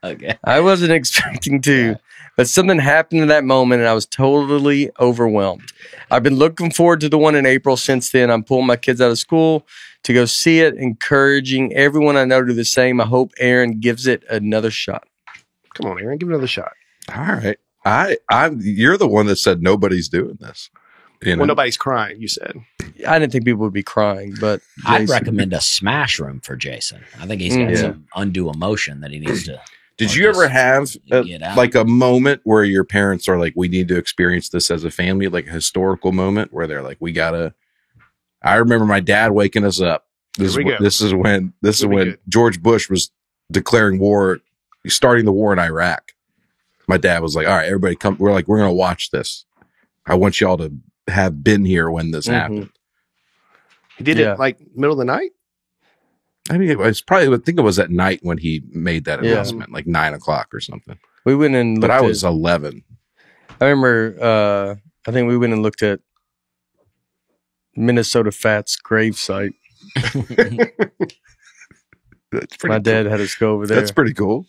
Okay.
I wasn't expecting to, but something happened in that moment and I was totally overwhelmed. I've been looking forward to the one in April since then. I'm pulling my kids out of school to go see it, encouraging everyone I know to do the same. I hope Aaron gives it another shot.
Come on, Aaron, give it another shot.
All right. You're the one that said nobody's doing this. You know?
Well, nobody's crying, you said.
I didn't think people would be crying, but
I'd recommend a smash room for Jason. I think he's got some undue emotion that he needs to.
Did you ever have like a moment where your parents are like, we need to experience this as a family, like a historical moment where they're like, I remember my dad waking us up. This is when George Bush was declaring war, starting the war in Iraq. My dad was like, all right, everybody come. We're going to watch this. I want y'all to have been here when this happened.
He did it like middle of the night?
I mean, I think it was at night when he made that announcement, like 9:00 or something.
We went and
but I was 11.
I remember, I think we went and looked at Minnesota Fat's gravesite. My dad had us go over there.
That's pretty cool.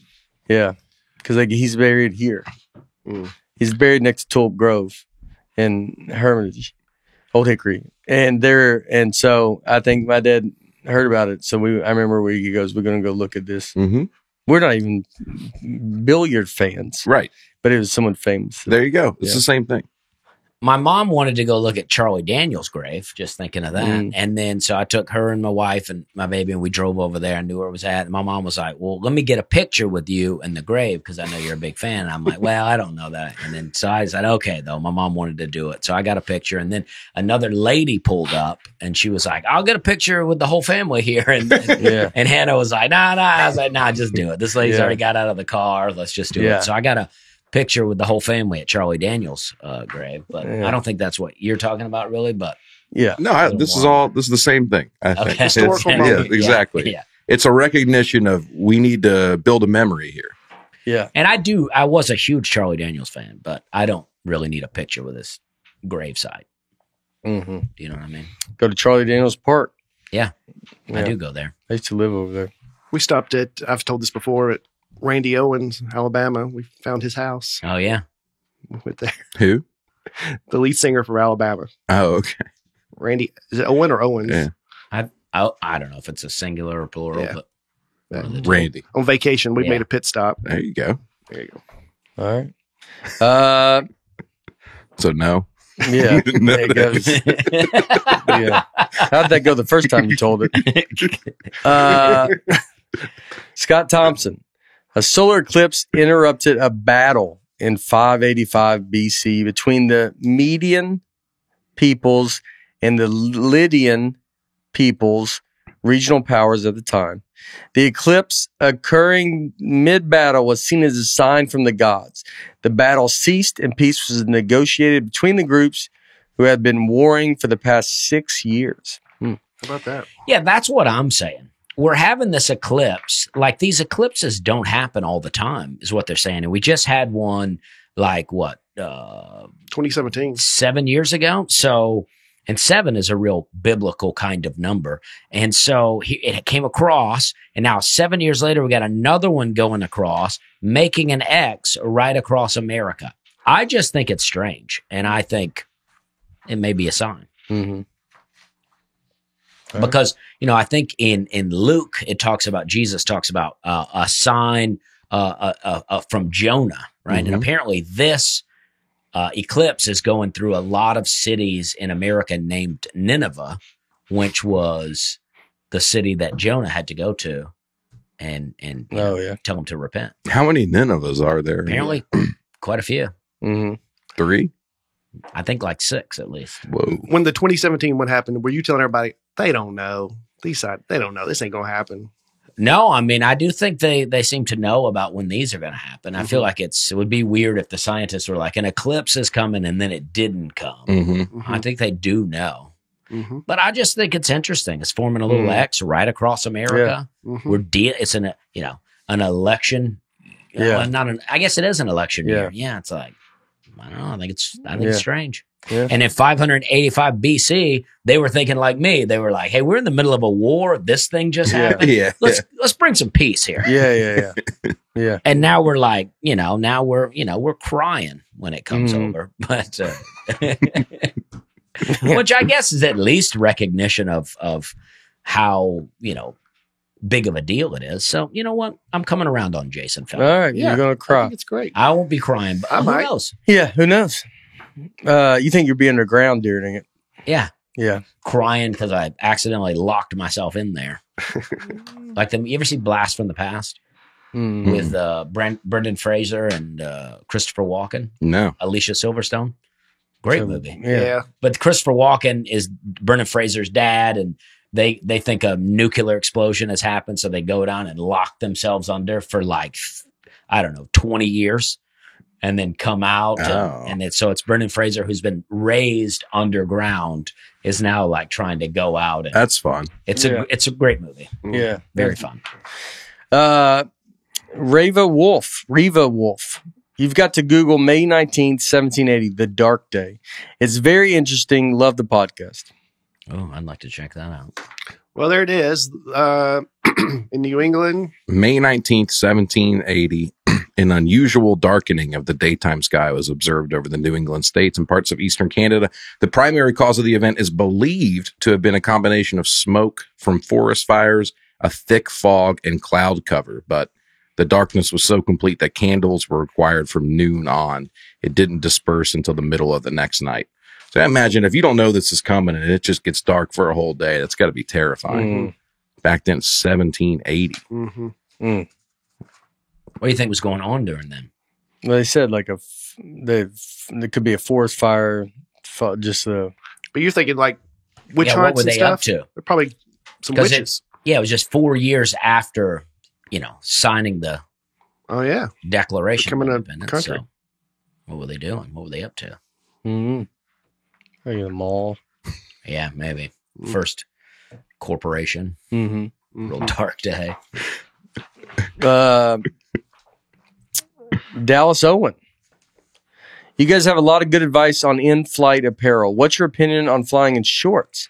Yeah. Because he's buried here. He's buried next to Tulip Grove in Hermitage, Old Hickory. And so I think my dad heard about it. So I remember he goes, we're going to go look at this.
Mm-hmm.
We're not even billiard fans.
Right.
But it was someone famous.
There you go. It's the same thing.
My mom wanted to go look at Charlie Daniels' grave, just thinking of that. And then so I took her and my wife and my baby and we drove over there. I knew where it was at. And my mom was like, well, let me get a picture with you in the grave because I know you're a big fan. And I'm like, well, I don't know that. And then so I said, okay, though. My mom wanted to do it. So I got a picture. And then another lady pulled up and she was like, I'll get a picture with the whole family here. And Hannah was like, nah. I was like, nah, just do it. This lady's already got out of the car. Let's just do it. So I got a picture with the whole family at Charlie Daniels' grave, but I don't think that's what you're talking about, really. But
this is the same thing. I think
historical moment.
Exactly. Yeah. It's a recognition of we need to build a memory here.
Yeah,
and I was a huge Charlie Daniels fan, but I don't really need a picture with his gravesite.
Mm-hmm.
Do you know what I mean?
Go to Charlie Daniels Park.
Yeah, I do go there.
I used to live over there.
We stopped at, I've told this before, at Randy Owens, Alabama. We found his house.
Oh, yeah.
We went there.
Who?
The lead singer for Alabama.
Oh, okay.
Randy. Is it Owen or Owens?
Yeah.
I don't know if it's a singular or plural, but
Randy.
On vacation, we made a pit stop.
There you go.
All right.
So no.
Yeah. It goes. Yeah. How'd that go the first time you told it? Scott Thompson. A solar eclipse interrupted a battle in 585 BC between the Median peoples and the Lydian peoples, regional powers at the time. The eclipse occurring mid-battle was seen as a sign from the gods. The battle ceased and peace was negotiated between the groups who had been warring for the past 6 years.
How about that?
Yeah, that's what I'm saying. We're having this eclipse. Like, these eclipses don't happen all the time, is what they're saying. And we just had one, like,
2017.
7 years ago. So, and 7 is a real biblical kind of number. And so it came across, and now 7 years later, we got another one going across, making an X right across America. I just think it's strange. And I think it may be a sign.
Mm-hmm.
Because, I think in Luke, Jesus talks about a sign from Jonah, right?
Mm-hmm.
And apparently this eclipse is going through a lot of cities in America named Nineveh, which was the city that Jonah had to go to and tell them to repent.
How many Ninevehs are there?
Apparently quite a few.
Mm-hmm.
3?
I think like 6 at least.
Whoa.
When the 2017 one happened, were you telling everybody, they don't know? They don't know. This ain't going to happen.
No, I mean, I do think they seem to know about when these are going to happen. I feel like it would be weird if the scientists were like, an eclipse is coming and then it didn't come.
Mm-hmm.
I think they do know.
Mm-hmm.
But I just think it's interesting. It's forming a little X right across America.
Yeah. Mm-hmm.
It's an election. I guess it is an election year. Yeah, it's like, I don't know. I think it's strange.
Yeah.
And in 585 BC, they were thinking like me. They were like, "Hey, we're in the middle of a war. This thing just happened. Let's bring some peace here."
Yeah.
And now we're like, now we're crying when it comes over, but which I guess is at least recognition of how big of a deal it is. So you know what? I'm coming around on Jason Feldman.
All right, you're gonna cry.
I think it's great.
I won't be crying, but who knows?
Yeah, who knows? You think you'll be underground during it?
Yeah.
Yeah.
Crying because I accidentally locked myself in there. Like you ever see Blast from the Past with Brendan Fraser and Christopher Walken?
No.
Alicia Silverstone. Great movie.
Yeah.
But Christopher Walken is Brendan Fraser's dad, and they think a nuclear explosion has happened, so they go down and lock themselves under for 20 years. And then come out, so it's Brendan Fraser, who's been raised underground, is now like trying to go out. And
that's fun.
It's a great movie.
Yeah,
very fun.
Reva Wolf. You've got to Google May 19th, 1780, The Dark Day. It's very interesting. Love the podcast.
Oh, I'd like to check that out.
Well, there it is. In New England,
May 19th, 1780. An unusual darkening of the daytime sky was observed over the New England states and parts of eastern Canada. The primary cause of the event is believed to have been a combination of smoke from forest fires, a thick fog, and cloud cover. But the darkness was so complete that candles were required from noon on. It didn't disperse until the middle of the next night. So I imagine if you don't know this is coming and it just gets dark for a whole day, that's got to be terrifying.
Mm-hmm.
Back then, 1780.
Mm-hmm.
Mm.
What do you think was going on during then?
Well, they said there could be a forest fire, just
But you're thinking like witch
what
hunts
were
and
they
stuff?
up to?
They're probably some witches.
It was just 4 years after, signing the Declaration
Becoming
of
a
Independence.
country.
So what were they doing? What were they up to?
Maybe the mall.
Yeah, maybe. First corporation.
Mm-hmm.
Real dark day.
Dallas Owen. You guys have a lot of good advice on in-flight apparel. What's your opinion on flying in shorts?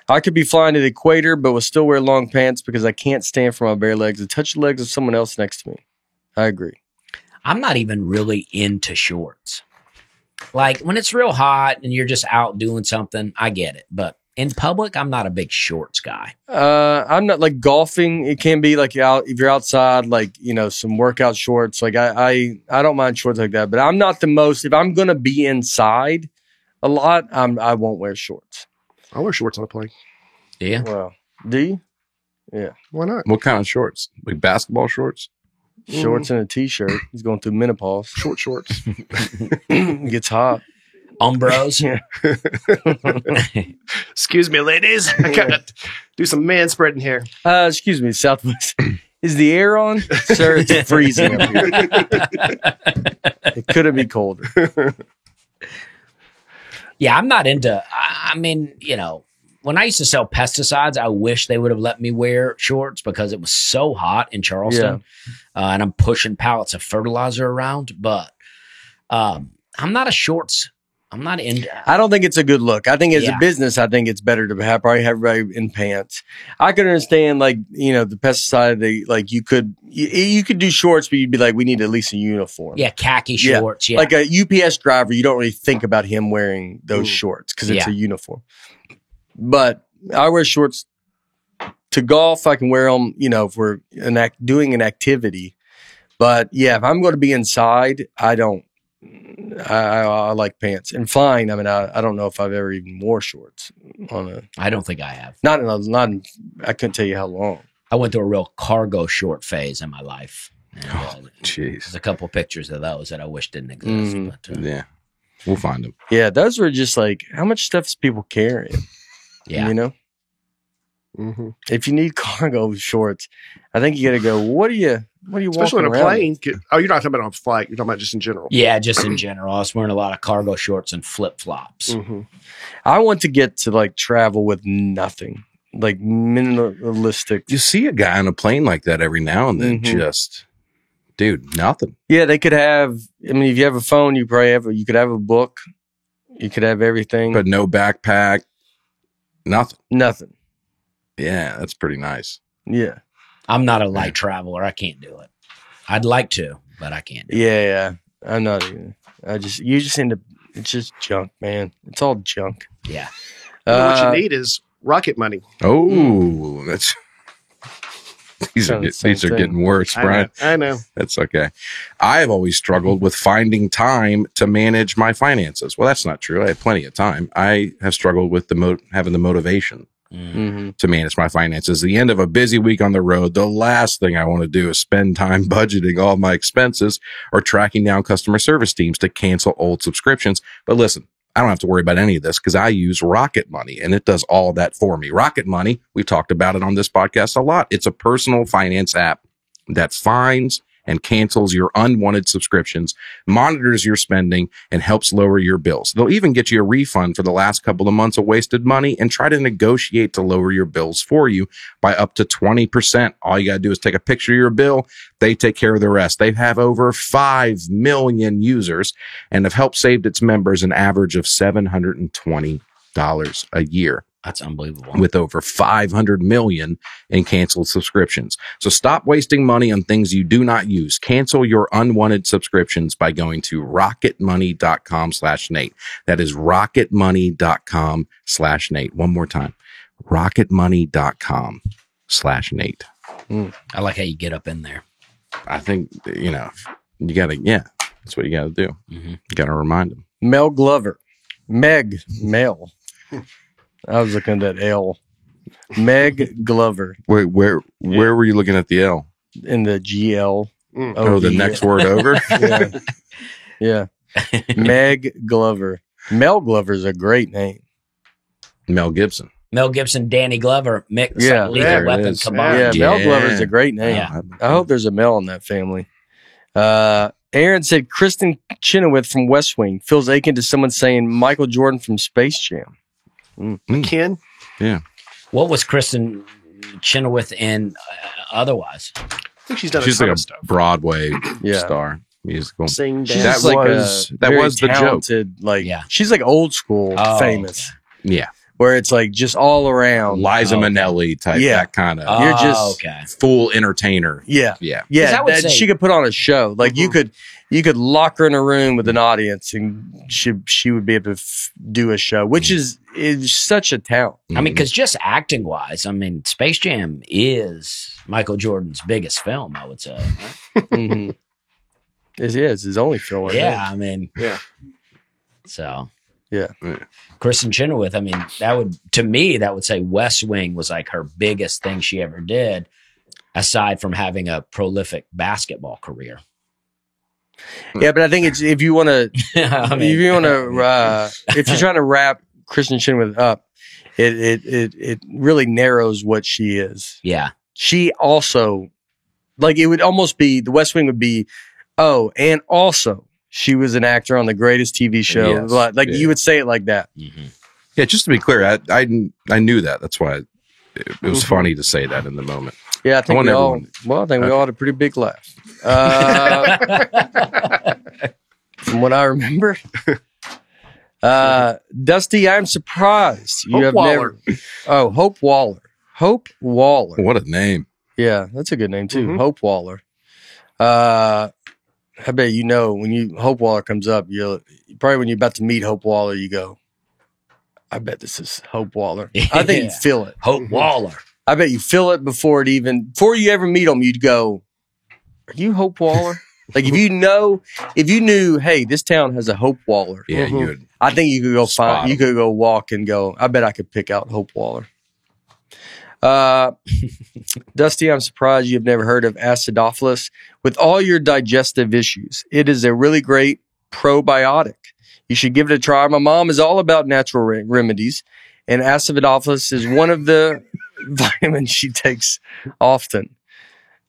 I could be flying to the equator, but will still wear long pants because I can't stand for my bare legs to touch the legs of someone else next to me. I agree.
I'm not even really into shorts. Like when it's real hot and you're just out doing something, I get it. But in public, I'm not a big shorts guy.
I'm not like golfing. It can be like if you're outside, like, some workout shorts. Like I don't mind shorts like that, but I'm not the most, if I'm going to be inside a lot, I won't wear shorts.
I wear shorts on a plane.
Yeah.
Well, do you? Yeah.
Why not?
What kind of shorts? Like basketball shorts?
Shorts and a t-shirt. He's going through menopause.
Shorts.
It gets hot.
Umbros.
Excuse me, ladies. I gotta do some man spreading here.
Excuse me, Southwest. Is the air on? Sir, it's freezing up here. It couldn't be colder.
Yeah, I'm not into, I mean, you know, when I used to sell pesticides, I wish they would have let me wear shorts because it was so hot in Charleston. Yeah. And I'm pushing pallets of fertilizer around, but I'm not a shorts. I'm not into.
I don't think it's a good look. I think as a business, I think it's better to probably have everybody in pants. I could understand, like, you know, the pesticide. Like you could do shorts, but you'd be like, we need at least a uniform.
Yeah, khaki shorts. Yeah.
Like a UPS driver, you don't really think about him wearing those shorts because it's a uniform. But I wear shorts to golf. I can wear them, you know, if we're doing an activity. But yeah, if I'm going to be inside, I don't. I like pants and fine. I mean, I don't know if I've ever even wore shorts
I don't think I have.
Not I couldn't tell you how long.
I went through a real cargo short phase in my life.
Jeez.
There's a couple of pictures of those that I wish didn't exist. But,
yeah. We'll find them.
Yeah. Those were just like, how much stuff is people carrying?
Yeah.
You know? Mm-hmm. If you need cargo shorts, I think you got to go, what are you
especially
walking
on a plane?
with?
Oh, you're not talking about on a flight. You're talking about just in general.
Yeah, just in general. I was wearing a lot of cargo shorts and flip-flops.
Mm-hmm.
I want to get to like travel with nothing, like minimalistic.
You see a guy on a plane like that every now and then, just, dude, nothing.
Yeah, they could have, I mean, if you have a phone, you could have a book. You could have everything.
But no backpack, nothing.
Nothing.
Yeah, that's pretty nice.
Yeah.
I'm not a light traveler. I can't do it. I'd like to, but I can't do it.
Yeah. I'm not even. You just end up, it's just junk, man. It's all junk.
Yeah.
What you need is rocket money.
Oh, that's. These are getting worse, Brian.
I know.
That's okay. I've always struggled with finding time to manage my finances. Well, that's not true. I had plenty of time. I have struggled with having the motivation to manage my finances. The end of a busy week on the road, the last thing I want to do is spend time budgeting all my expenses or tracking down customer service teams to cancel old subscriptions. But listen, I don't have to worry about any of this because I use Rocket Money and it does all that for me. Rocket Money, we've talked about it on this podcast a lot. It's a personal finance app that finds and cancels your unwanted subscriptions, monitors your spending, and helps lower your bills. They'll even get you a refund for the last couple of months of wasted money and try to negotiate to lower your bills for you by up to 20%. All you got to do is take a picture of your bill. They take care of the rest. They have over 5 million users and have helped save its members an average of $720 a year.
That's unbelievable.
With over 500 million in canceled subscriptions. So stop wasting money on things you do not use. Cancel your unwanted subscriptions by going to rocketmoney.com/Nate. That is rocketmoney.com/Nate. One more time. rocketmoney.com/Nate.
I like how you get up in there.
I think, you gotta, that's what you gotta do. You gotta remind them.
Mel Glover. Mel. I was looking at that L. Meg Glover.
Wait, where were you looking at the L?
In the GL.
Oh, the next word over?
Yeah. Meg Glover. Mel Glover's a great name.
Mel Gibson,
Danny Glover, mix
there
weapon
it is.
combined.
Yeah, Mel Glover's a great name.
Yeah.
I hope there's a Mel in that family. Aaron said Kristen Chenoweth from West Wing feels akin to someone saying Michael Jordan from Space Jam.
Ken?
Yeah.
What was Kristen Chenoweth in otherwise?
I think she's done
She's
a ton
like
of
a
stuff.
Broadway star, musical.
Sing,
She's
dance.
That
like
was the joke.
She's like old school famous.
Yeah.
Where it's like just all around.
Liza Minnelli type, that kind of.
You're just
full entertainer.
Yeah.
Yeah.
She could put on a show. Like you could lock her in a room with an audience and she would be able to do a show, which is such a talent.
I mean, because just acting wise, I mean, Space Jam is Michael Jordan's biggest film, I would say.
It is his only film.
Yeah. I mean, so.
Yeah.
Kristen Chenoweth, I mean, that would say West Wing was like her biggest thing she ever did, aside from having a prolific basketball career.
Yeah, but I think it's if you want to, if you're trying to wrap Kristen Chin with Up, it really narrows what she is.
Yeah,
she also it would almost be the West Wing would be, and also she was an actor on the greatest TV show. Yes, you would say it like that.
Mm-hmm. Yeah, just to be clear, I knew that. That's why it was funny to say that in the moment.
Yeah, I think we all had a pretty big laugh. From what I remember. Dusty, I'm surprised you have never. Oh, Hope Waller. Hope Waller.
What a name.
Yeah, that's a good name too. Mm-hmm. Hope Waller. I bet when Hope Waller comes up, you probably when you're about to meet Hope Waller, you go, I bet this is Hope Waller. I think you feel it.
Hope Waller.
I bet you feel it before you ever meet him, you'd go, are you Hope Waller? Like if you knew, hey, this town has a Hope Waller.
Yeah, you would.
I think you could go find, you could go walk and go, I bet I could pick out Hope Waller. Dusty, I'm surprised you've never heard of acidophilus. With all your digestive issues, it is a really great probiotic. You should give it a try. My mom is all about natural remedies, and acidophilus is one of the vitamins she takes often.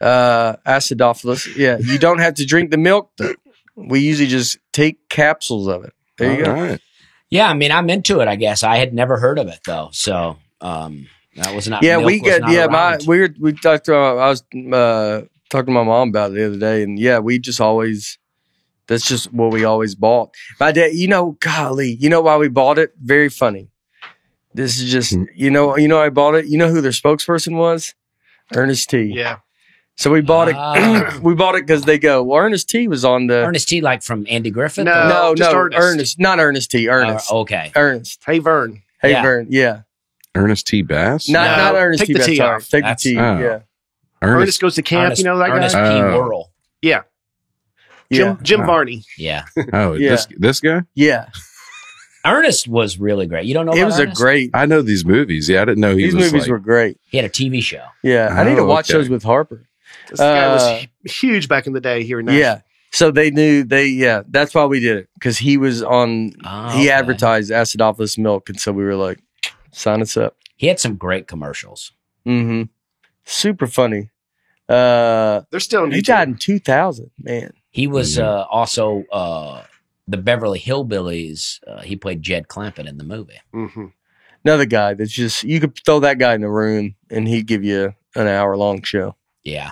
Acidophilus. Yeah, you don't have to drink the milk, though. We usually just take capsules of it. There you go. Right.
Yeah, I mean, I'm into it, I guess. I had never heard of it, though. So, that was not.
Yeah, we talked to. I was talking to my mom about it the other day, and we just always. That's just what we always bought. My dad, golly, why we bought it? Very funny. This is just, I bought it. You know who their spokesperson was? Ernest T.
Yeah.
So we bought it. We bought it because they go, well, Ernest T was on the.
Ernest T, like from Andy Griffith?
No, Ernest. Not Ernest T. Ernest.
Okay.
Ernest.
Hey, Vern.
Vern. Yeah.
Ernest T. Bass?
Not Ernest T.
Bass.
Take the T. Take the T. Yeah.
Ernest goes to camp. That
Ernest
guy?
P. Whirl.
Yeah. Jim Varney.
Yeah.
Oh, this guy?
Yeah.
Ernest was really great. You don't know about
Ernest?
Ernest?
Great.
I know these movies. Yeah, I didn't know
these movies were great.
He had a TV show.
Yeah. I need to watch those with Harper.
This guy was huge back in the day here in Nashville.
Yeah. So they knew that's why we did it. Because he was on, he advertised acidophilus milk. And so we were like, sign us up.
He had some great commercials.
Mm-hmm. Super funny.
They're still
He died in 2000, man.
He was also the Beverly Hillbillies. He played Jed Clampett in the movie.
Mm-hmm.
Another guy that's just, you could throw that guy in the room and he'd give you an hour-long show.
Yeah.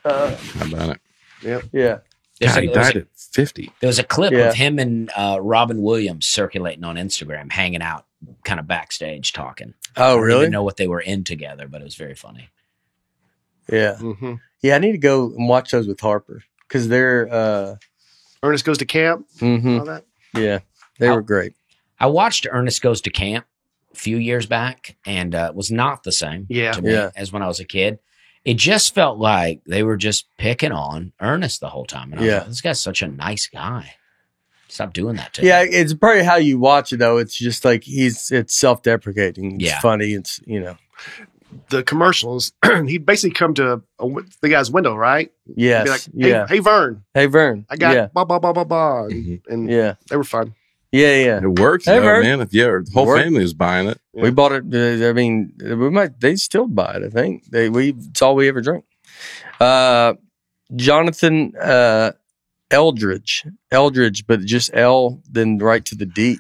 How about it?
Yep.
Yeah.
God, he died at 50.
There was a clip of him and Robin Williams circulating on Instagram, hanging out, kind of backstage talking.
Oh, really?
I didn't know what they were in together, but it was very funny.
Yeah.
Mm-hmm.
Yeah, I need to go and watch those with Harper because they're
Ernest Goes to Camp.
Mm-hmm.
All that.
Yeah, they were great.
I watched Ernest Goes to Camp a few years back, and it was not the same to me as when I was a kid. It just felt like they were just picking on Ernest the whole time. And I was like, this guy's such a nice guy. Stop doing that to him.
Yeah, it's probably how you watch it, though. It's just like it's self-deprecating. It's funny. It's,
The commercials, he'd basically come to the guy's window, right?
Yes.
Be like, hey, Vern.
Hey, Vern.
I got blah, blah, blah, blah, blah. And they were fun.
Yeah.
It worked, man. If the whole family was buying it.
Yeah. We bought it. I mean, they still buy it, I think. It's all we ever drink. Jonathan Eldridge, but just L, then right to the D.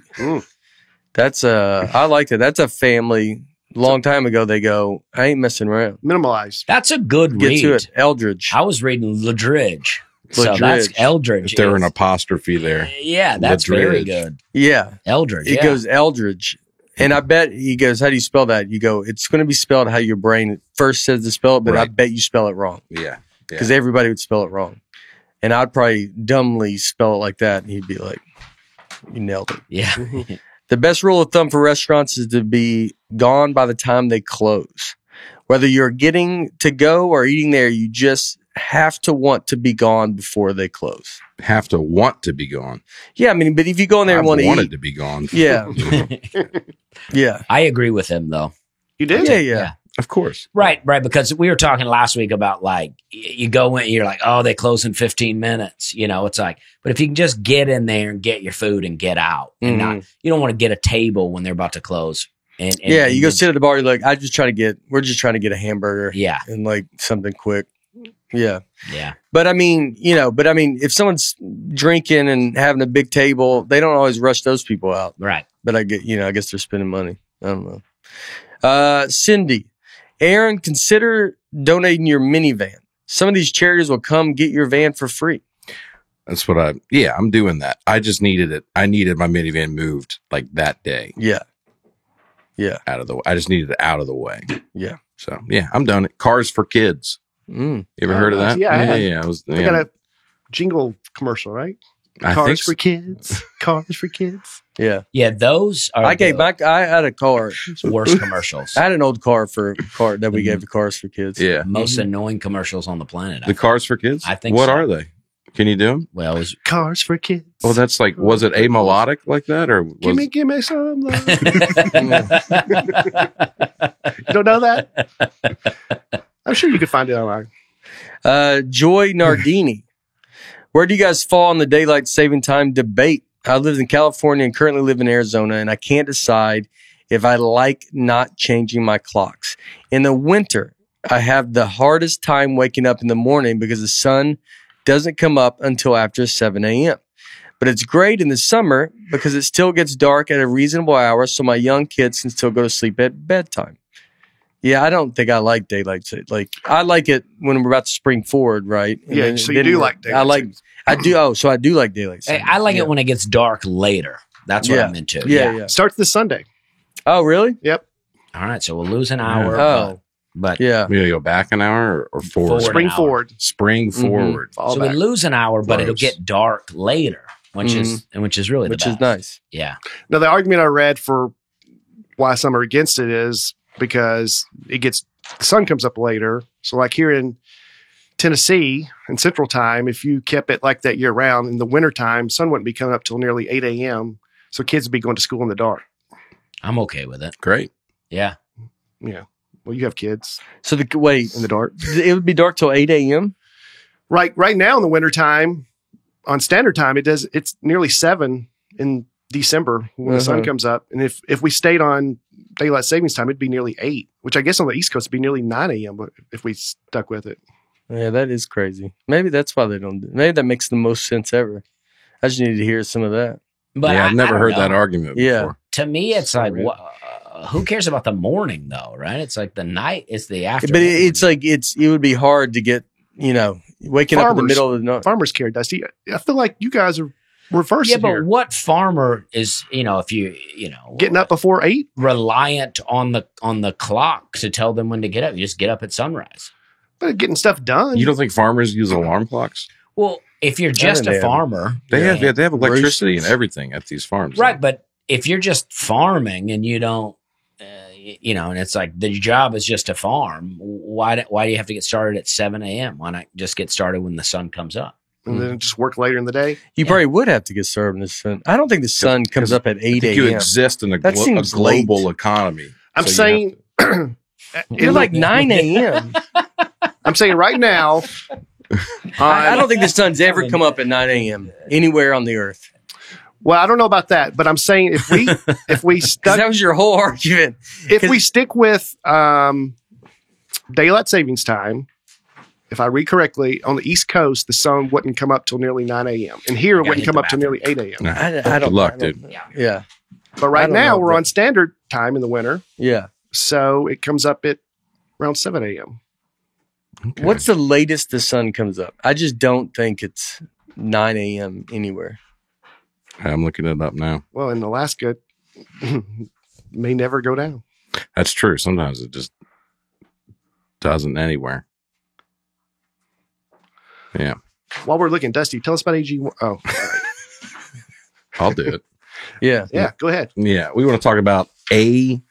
That's I like that. That's a family. Long time ago, they go, I ain't messing around.
Minimalized.
That's a good
Get
read.
to it. Eldridge.
I was reading Ledridge. So that's Eldridge.
If there were an apostrophe there.
Yeah, that's very good.
Yeah.
Eldridge.
It goes Eldridge. And I bet he goes, how do you spell that? You go, it's going to be spelled how your brain first says to spell it, but I bet you spell it wrong.
Yeah.
Because everybody would spell it wrong. And I'd probably dumbly spell it like that. And he'd be like, you nailed it.
Yeah.
The best rule of thumb for restaurants is to be gone by the time they close. Whether you're getting to go or eating there, you just have to want to be gone before they close.
Have to want to be gone.
Yeah, I mean, but if you go in there and want to eat. I
wanted to be gone.
Yeah. Yeah.
I agree with him, though.
You did?
Yeah.
Of course.
Right. Because we were talking last week about like, you go in, you're like, oh, they close in 15 minutes. It's like, but if you can just get in there and get your food and get out and not, you don't want to get a table when they're about to close. And
you go sit at the bar. You're like, we're just trying to get a hamburger.
Yeah.
And like something quick. Yeah.
Yeah.
But I mean, if someone's drinking and having a big table, they don't always rush those people out.
Right.
But I guess they're spending money. I don't know. Cindy, Aaron, consider donating your minivan. Some of these charities will come get your van for free.
That's what I'm doing that. I just needed it. I needed my minivan moved like that day.
Yeah. Yeah.
I just needed it out of the way.
Yeah.
So yeah, I'm done. Cars for Kids. You ever heard of that?
Yeah.
I
got a jingle commercial, right? Cars for kids. Cars for kids.
Yeah.
Yeah. Those are.
I had a car.
Worst commercials.
I had an old car that we gave to Cars for Kids.
Yeah.
Most annoying commercials on the planet.
The Cars for Kids?
I think
What
so.
are they? Can you do them?
Well, it was
Cars for kids.
Well, that's like, was it a melodic like that? Or
Give me some love. You don't know that? I'm sure you could find it online.
Joy Nardini. Where do you guys fall on the daylight saving time debate? I lived in California and currently live in Arizona, and I can't decide if I like not changing my clocks. In the winter, I have the hardest time waking up in the morning because the sun doesn't come up until after 7 a.m. But it's great in the summer because it still gets dark at a reasonable hour, so my young kids can still go to sleep at bedtime. Yeah, I don't think I like daylight. Like, I like it when we're about to spring forward, right? And
yeah, so you do like daylight.
I do. Oh, so I do like daylight.
Hey, I like it when it gets dark later. That's what I'm into.
Yeah.
Starts this Sunday.
Oh, really?
Yep.
All right, so we'll lose an hour.
Oh.
But
yeah,
we gotta go back an hour or forward.
Spring forward.
Spring forward.
So we lose an hour, but it'll get dark later, which is really the best.
Which is nice.
Yeah.
Now, the argument I read for why some are against it is because the sun comes up later. So like here in Tennessee in Central Time, if you kept it like that year round, in the wintertime, sun wouldn't be coming up till nearly 8 a.m. So kids would be going to school in the dark.
I'm okay with it.
Great.
Yeah.
Yeah. Well, you have kids.
So wait,
in the dark.
It would be dark till 8 a.m.?
Right now in the wintertime, on standard time, it's nearly 7 in December when the sun comes up. And if we stayed on daylight savings time, it'd be nearly 8, which I guess on the East Coast would be nearly 9 a.m. But if we stuck with it.
Yeah, that is crazy. Maybe that's why they don't do it. Maybe that makes the most sense ever. I just needed to hear some of that.
But
I've never heard that argument before.
To me, it's like, who cares about the morning though, right? It's like the night, it's the afternoon.
But it's like, it would be hard to get, waking up in the middle of the night.
Farmers care, Dusty. I feel like you guys are reversing
Yeah, but
here.
what farmer is, if you
getting up before 8?
Reliant on the clock to tell them when to get up. You just get up at sunrise.
But getting stuff done.
You don't think farmers use alarm clocks?
Well, if you're just a farmer.
They have electricity and everything at these farms.
Right, but if you're just farming and you don't, and it's like the job is just to farm, why do you have to get started at 7 a.m.? Why not just get started when the sun comes up?
And then just work later in the day?
You probably would have to get started when the sun. I don't think the sun comes up at 8 a.m.
You exist in a global economy.
I'm saying...
You're like 9 a.m.
I'm saying right now...
I don't think the sun's ever come up at 9 a.m. anywhere on the earth.
Well, I don't know about that, but I'm saying if we stuck,
that was your whole argument.
If we stick with daylight savings time, if I read correctly, on the East Coast, the sun wouldn't come up till nearly 9 a.m. And here it wouldn't come up till nearly 8 a.m.
I don't.
Good luck, dude.
Yeah.
But right now we're on standard time in the winter.
Yeah.
So it comes up at around 7 a.m.
Okay. What's the latest the sun comes up? I just don't think it's 9 a.m. anywhere.
I'm looking it up now.
Well, in Alaska, may never go down.
That's true. Sometimes it just doesn't anywhere. Yeah.
While we're looking, Dusty, tell us about AG1. Oh, all right.
I'll do it.
Yeah.
Go ahead.
Yeah. We want to talk about AG1.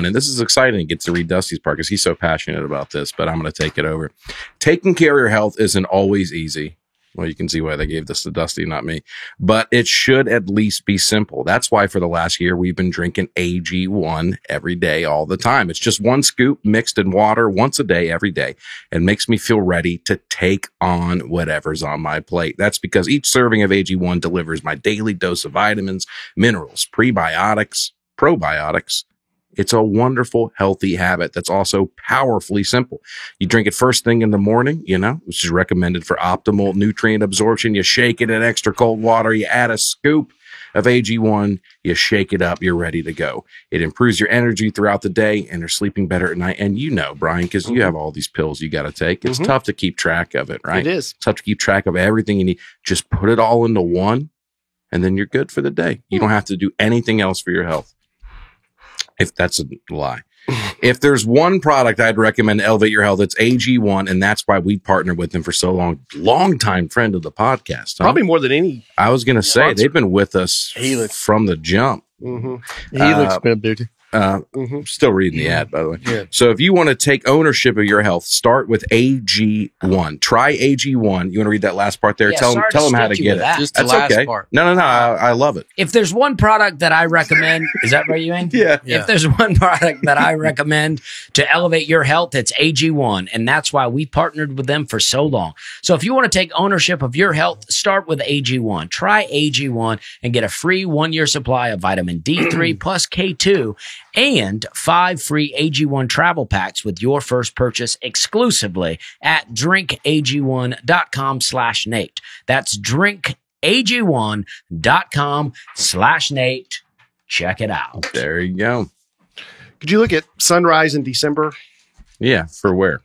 And this is exciting to get to read Dusty's part because he's so passionate about this, but I'm going to take it over. Taking care of your health isn't always easy. Well, you can see why they gave this to Dusty, not me. But it should at least be simple. That's why for the last year, we've been drinking AG1 every day, all the time. It's just one scoop mixed in water once a day, every day, and makes me feel ready to take on whatever's on my plate. That's because each serving of AG1 delivers my daily dose of vitamins, minerals, prebiotics, probiotics. It's a wonderful, healthy habit that's also powerfully simple. You drink it first thing in the morning, which is recommended for optimal nutrient absorption. You shake it in extra cold water. You add a scoop of AG1. You shake it up. You're ready to go. It improves your energy throughout the day, and you're sleeping better at night. And Brian, because you have all these pills you got to take. It's tough to keep track of it, right?
It is.
It's tough to keep track of everything you need. Just put it all into one, and then you're good for the day. You don't have to do anything else for your health. If that's a lie. If there's one product I'd recommend to elevate your health, it's AG1, and that's why we partnered with them for so long. Long-time friend of the podcast. Huh?
Probably more than any.
I was going to say, they've been with us from the jump.
Helix been up there too.
Still reading the ad, by the way.
Yeah.
So if you want to take ownership of your health, start with AG1. Try AG1. You want to read that last part there?
Yeah,
tell them how to get it.
Just the
That's
last
okay.
part.
No. I love it.
If there's one product that I recommend, is that right, you in?
Yeah.
If there's one product that I recommend to elevate your health, it's AG1. And that's why we partnered with them for so long. So if you want to take ownership of your health, start with AG1. Try AG1 and get a free 1-year supply of vitamin D3 plus K2 and 5 free AG1 travel packs with your first purchase exclusively at drinkag1.com/Nate. That's drinkag1.com/Nate. Check it out.
There you go.
Could you look at sunrise in December?
Yeah. For where?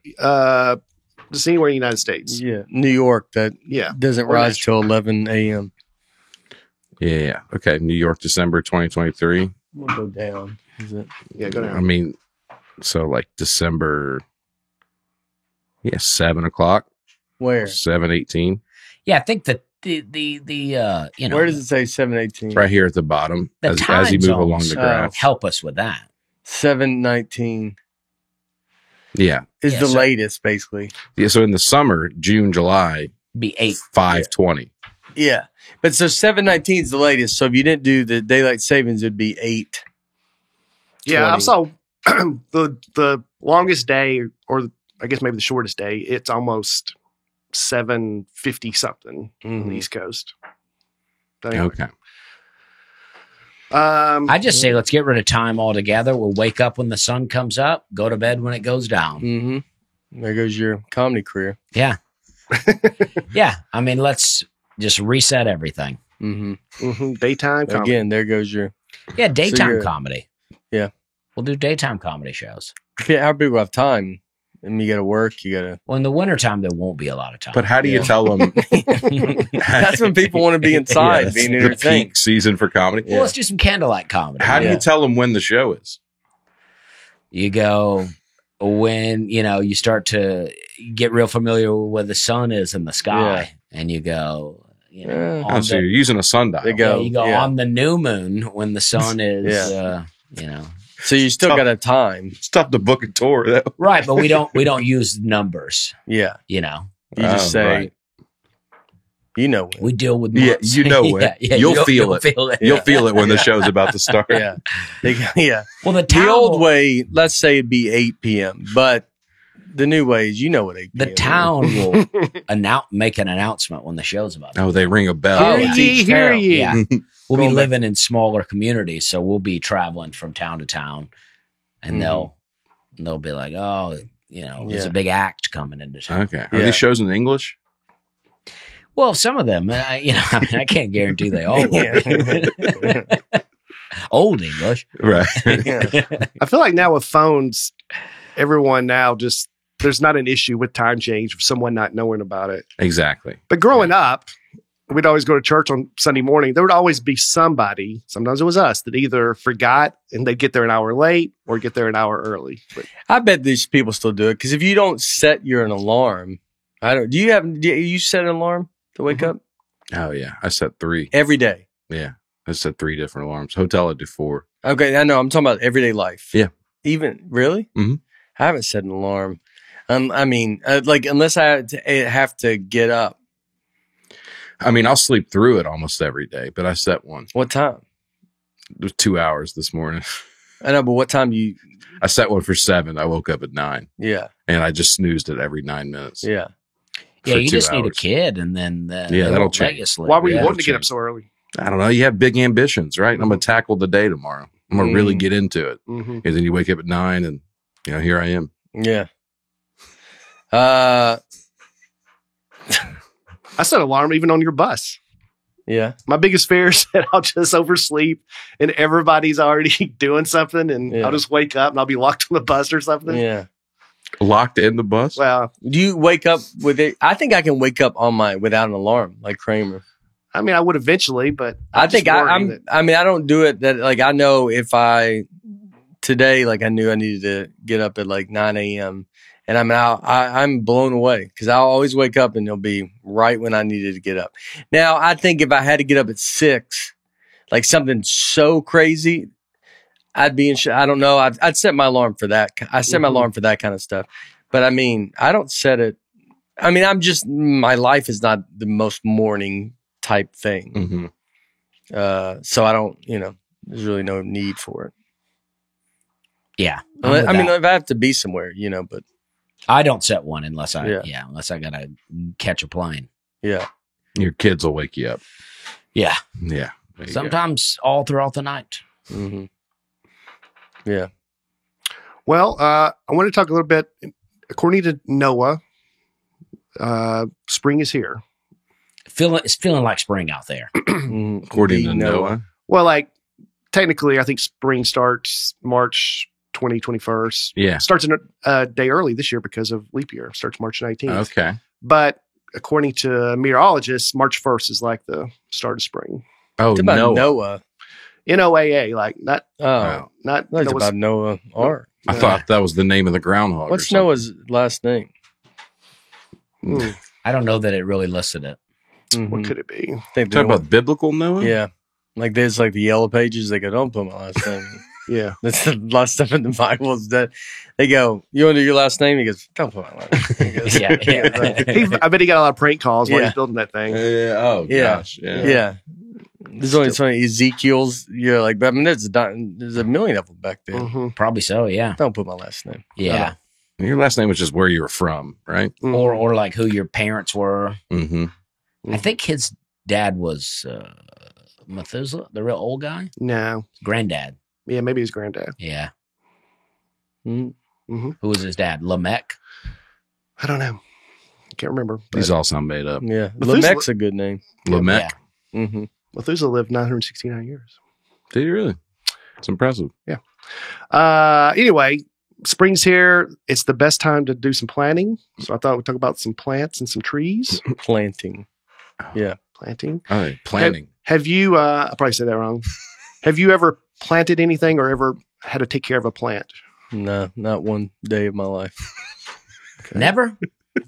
Just anywhere in the United States.
Yeah, New York. That doesn't rise till 11 a.m.
Yeah. Okay. New York, December 2023.
We'll go down. Is it?
Yeah, go down.
I mean, so like December, 7 o'clock.
Where?
7:18.
Yeah, I think that the
where does it say 7:18?
Right here at the bottom,
the
as you move
time
along the
zones,
graph.
help us with that.
7:19
Yeah.
is the latest, basically.
Yeah. So in the summer, June, July,
Be 8.
5:20.
Yeah, but so 7:19 is the latest. So if you didn't do the daylight savings, it'd be 8.
Yeah, I saw the longest day, or I guess maybe the shortest day. It's almost 7:50 something on the East Coast. But anyway.
Okay.
I just say let's get rid of time altogether. We'll wake up when the sun comes up, go to bed when it goes down.
There goes your comedy career.
Yeah. Yeah. I mean, let's just reset everything.
Daytime comedy.
Again, there goes your...
Yeah, daytime comedy.
Yeah.
We'll do daytime comedy shows.
Yeah, how big will have time? I mean, you got to work. You got to...
Well, in the wintertime, there won't be a lot of time.
But how do you tell them?
That's when people want to be inside, being
the peak season for comedy.
Well, let's do some candlelight comedy.
How do you tell them when the show is?
You go when, you start to get real familiar with where the sun is in the sky. And you go,
so you're using a sundial.
You go on the new moon when the sun is,
So you still got a time.
It's tough to book a tour, though.
Right, but we don't use numbers.
Yeah.
You
just say, when.
We deal with months.
Yeah, it. You'll feel it. You'll feel it when the show's about to start.
Yeah.
Well,
the old way, let's say it'd be 8 p.m., but the new way is, what 8 p.m.
The town will make an announcement when the show's about to start.
Oh, they ring a bell.
Hear ye.
Yeah. We'll be living in smaller communities, so we'll be traveling from town to town, and they'll be like, there's a big act coming into town.
Okay. Are these shows in English?
Well, some of them, I can't guarantee they all will. Old English.
Right.
I feel like now with phones, everyone now there's not an issue with time change of someone not knowing about it.
Exactly.
But growing up, we'd always go to church on Sunday morning. There would always be somebody, sometimes it was us, that either forgot and they'd get there an hour late or get there an hour early. But
I bet these people still do it, because if you don't set an alarm, do you set an alarm to wake up?
Oh, yeah. I set 3.
Every day?
Yeah. I set 3 different alarms. Hotel, I do 4.
Okay, I know. I'm talking about everyday life.
Yeah.
Even, really?
Mm-hmm.
I haven't set an alarm. Unless I have to get up.
I mean, I'll sleep through it almost every day, but I set one.
What time?
It was 2 hours this morning.
I know, but what time do you?
I set one for 7. I woke up at 9.
Yeah.
And I just snoozed it every 9 minutes.
Yeah.
Yeah, you just
2
need a
hours.
kid, and then
that'll change.
Why were you
Yeah,
wanting to get
change.
up so early?
I don't know. You have big ambitions, right? I'm going to tackle the day tomorrow. I'm going to really get into it.
Mm-hmm.
And then you wake up at 9 and, here I am.
Yeah.
I set an alarm even on your bus.
Yeah.
My biggest fear is that I'll just oversleep and everybody's already doing something and I'll just wake up and I'll be locked on the bus or something.
Yeah.
Locked in the bus?
Well,
Do you wake up with it? I think I can wake up without an alarm, like Kramer.
I mean, I would eventually, but
I think I don't do it that, like, I know if today, like, I knew I needed to get up at like 9 a.m. and I'm blown away because I'll always wake up and it'll be right when I needed to get up. Now, I think if I had to get up at 6, like something so crazy, I'd be in I don't know. I'd set my alarm for that. I set my alarm for that kind of stuff. But I mean, I don't set it. I mean, my life is not the most morning type thing.
Mm-hmm.
So I don't, there's really no need for it.
Yeah.
I mean, if I have to be somewhere, but
I don't set one unless I got to catch a plane.
yeah.
Your kids will wake you up.
Yeah.
Yeah.
Sometimes all throughout the night.
Mm-hmm. Yeah.
Well, I want to talk a little bit. According to NOAA, spring is here.
It's feeling like spring out there.
According to NOAA.
Well, like technically, I think spring starts March 2021.
Yeah.
Starts a day early this year because of leap year. Starts March 19th.
Okay.
But according to meteorologists, March 1st is like the start of spring.
Oh,
It's about
NOAA.
Noah.
NOAA, like not
Oh,
not
that's
Noah's-
about Noah Ark.
I thought that was the name of the groundhog.
What's
or something.
Noah's last name?
I don't know that it really listed it.
What could it be?
Think
Talk about biblical Noah?
yeah. Like there's like the yellow pages. They go, don't put my last name.
Yeah.
That's the last stuff in the Bible is that they go, you want to do your last name? He goes, don't put my last name. He goes,
Yeah.
I bet he got a lot of prank calls while
Yeah.
he's building that thing.
Oh,
Yeah.
gosh. Yeah.
Yeah. There's only so many Ezekiel's. You're like, but I mean, there's a million of them back then.
Mhm.
Probably so, yeah.
Don't put my last name.
Yeah.
Your last name was just where you were from, right?
Mhm.
Or like who your parents were.
Mm-hmm.
I think his dad was Methuselah, the real old guy.
No.
Granddad.
Yeah, maybe his granddad.
Yeah.
Mm.
Mhm.
Who was his dad? Lamech.
I don't know. I can't remember.
These all sound made up.
Yeah.
Methuselah-
Lamech's a good name.
Lamech.
Mm-hmm.
Methuselah lived 969 years.
Did you really? It's impressive.
Anyway, spring's here. It's the best time to do some planting. So I thought we'd talk about some plants and some trees.
Planting. Yeah.
Planting.
All right. Planning.
Have you, I probably said that wrong. Have you ever planted anything or ever had to take care of a plant?
No, not one day of my life.
Never?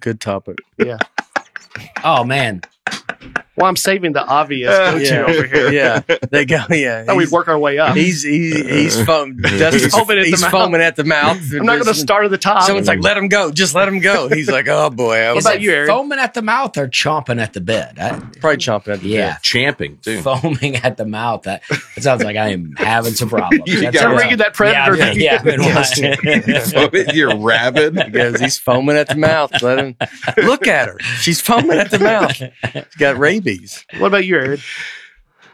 Good topic.
Yeah.
Oh, man.
Well, I'm saving the obvious go-to over here.
Yeah. They go, yeah.
Thought we'd work our way up.
He's Dusty's
foaming at the
he's
mouth.
foaming at the mouth.
I'm not going to start at the top.
Someone's like, let him go. Just let him go. He's like, oh boy. I
What
was
about you, Aaron?
Foaming at the mouth or chomping at the bed?
probably chomping at the
Yeah.
Champing, too.
Foaming at the mouth. That sounds like I am having some problems.
You
That
got
sounds-
ringing that predator
Yeah,
thing.
yeah, I've been watching.
You're rabid.
because he's foaming at the mouth. Let him look at her. She's foaming at the mouth. She's got rabies.
What about you, Aaron?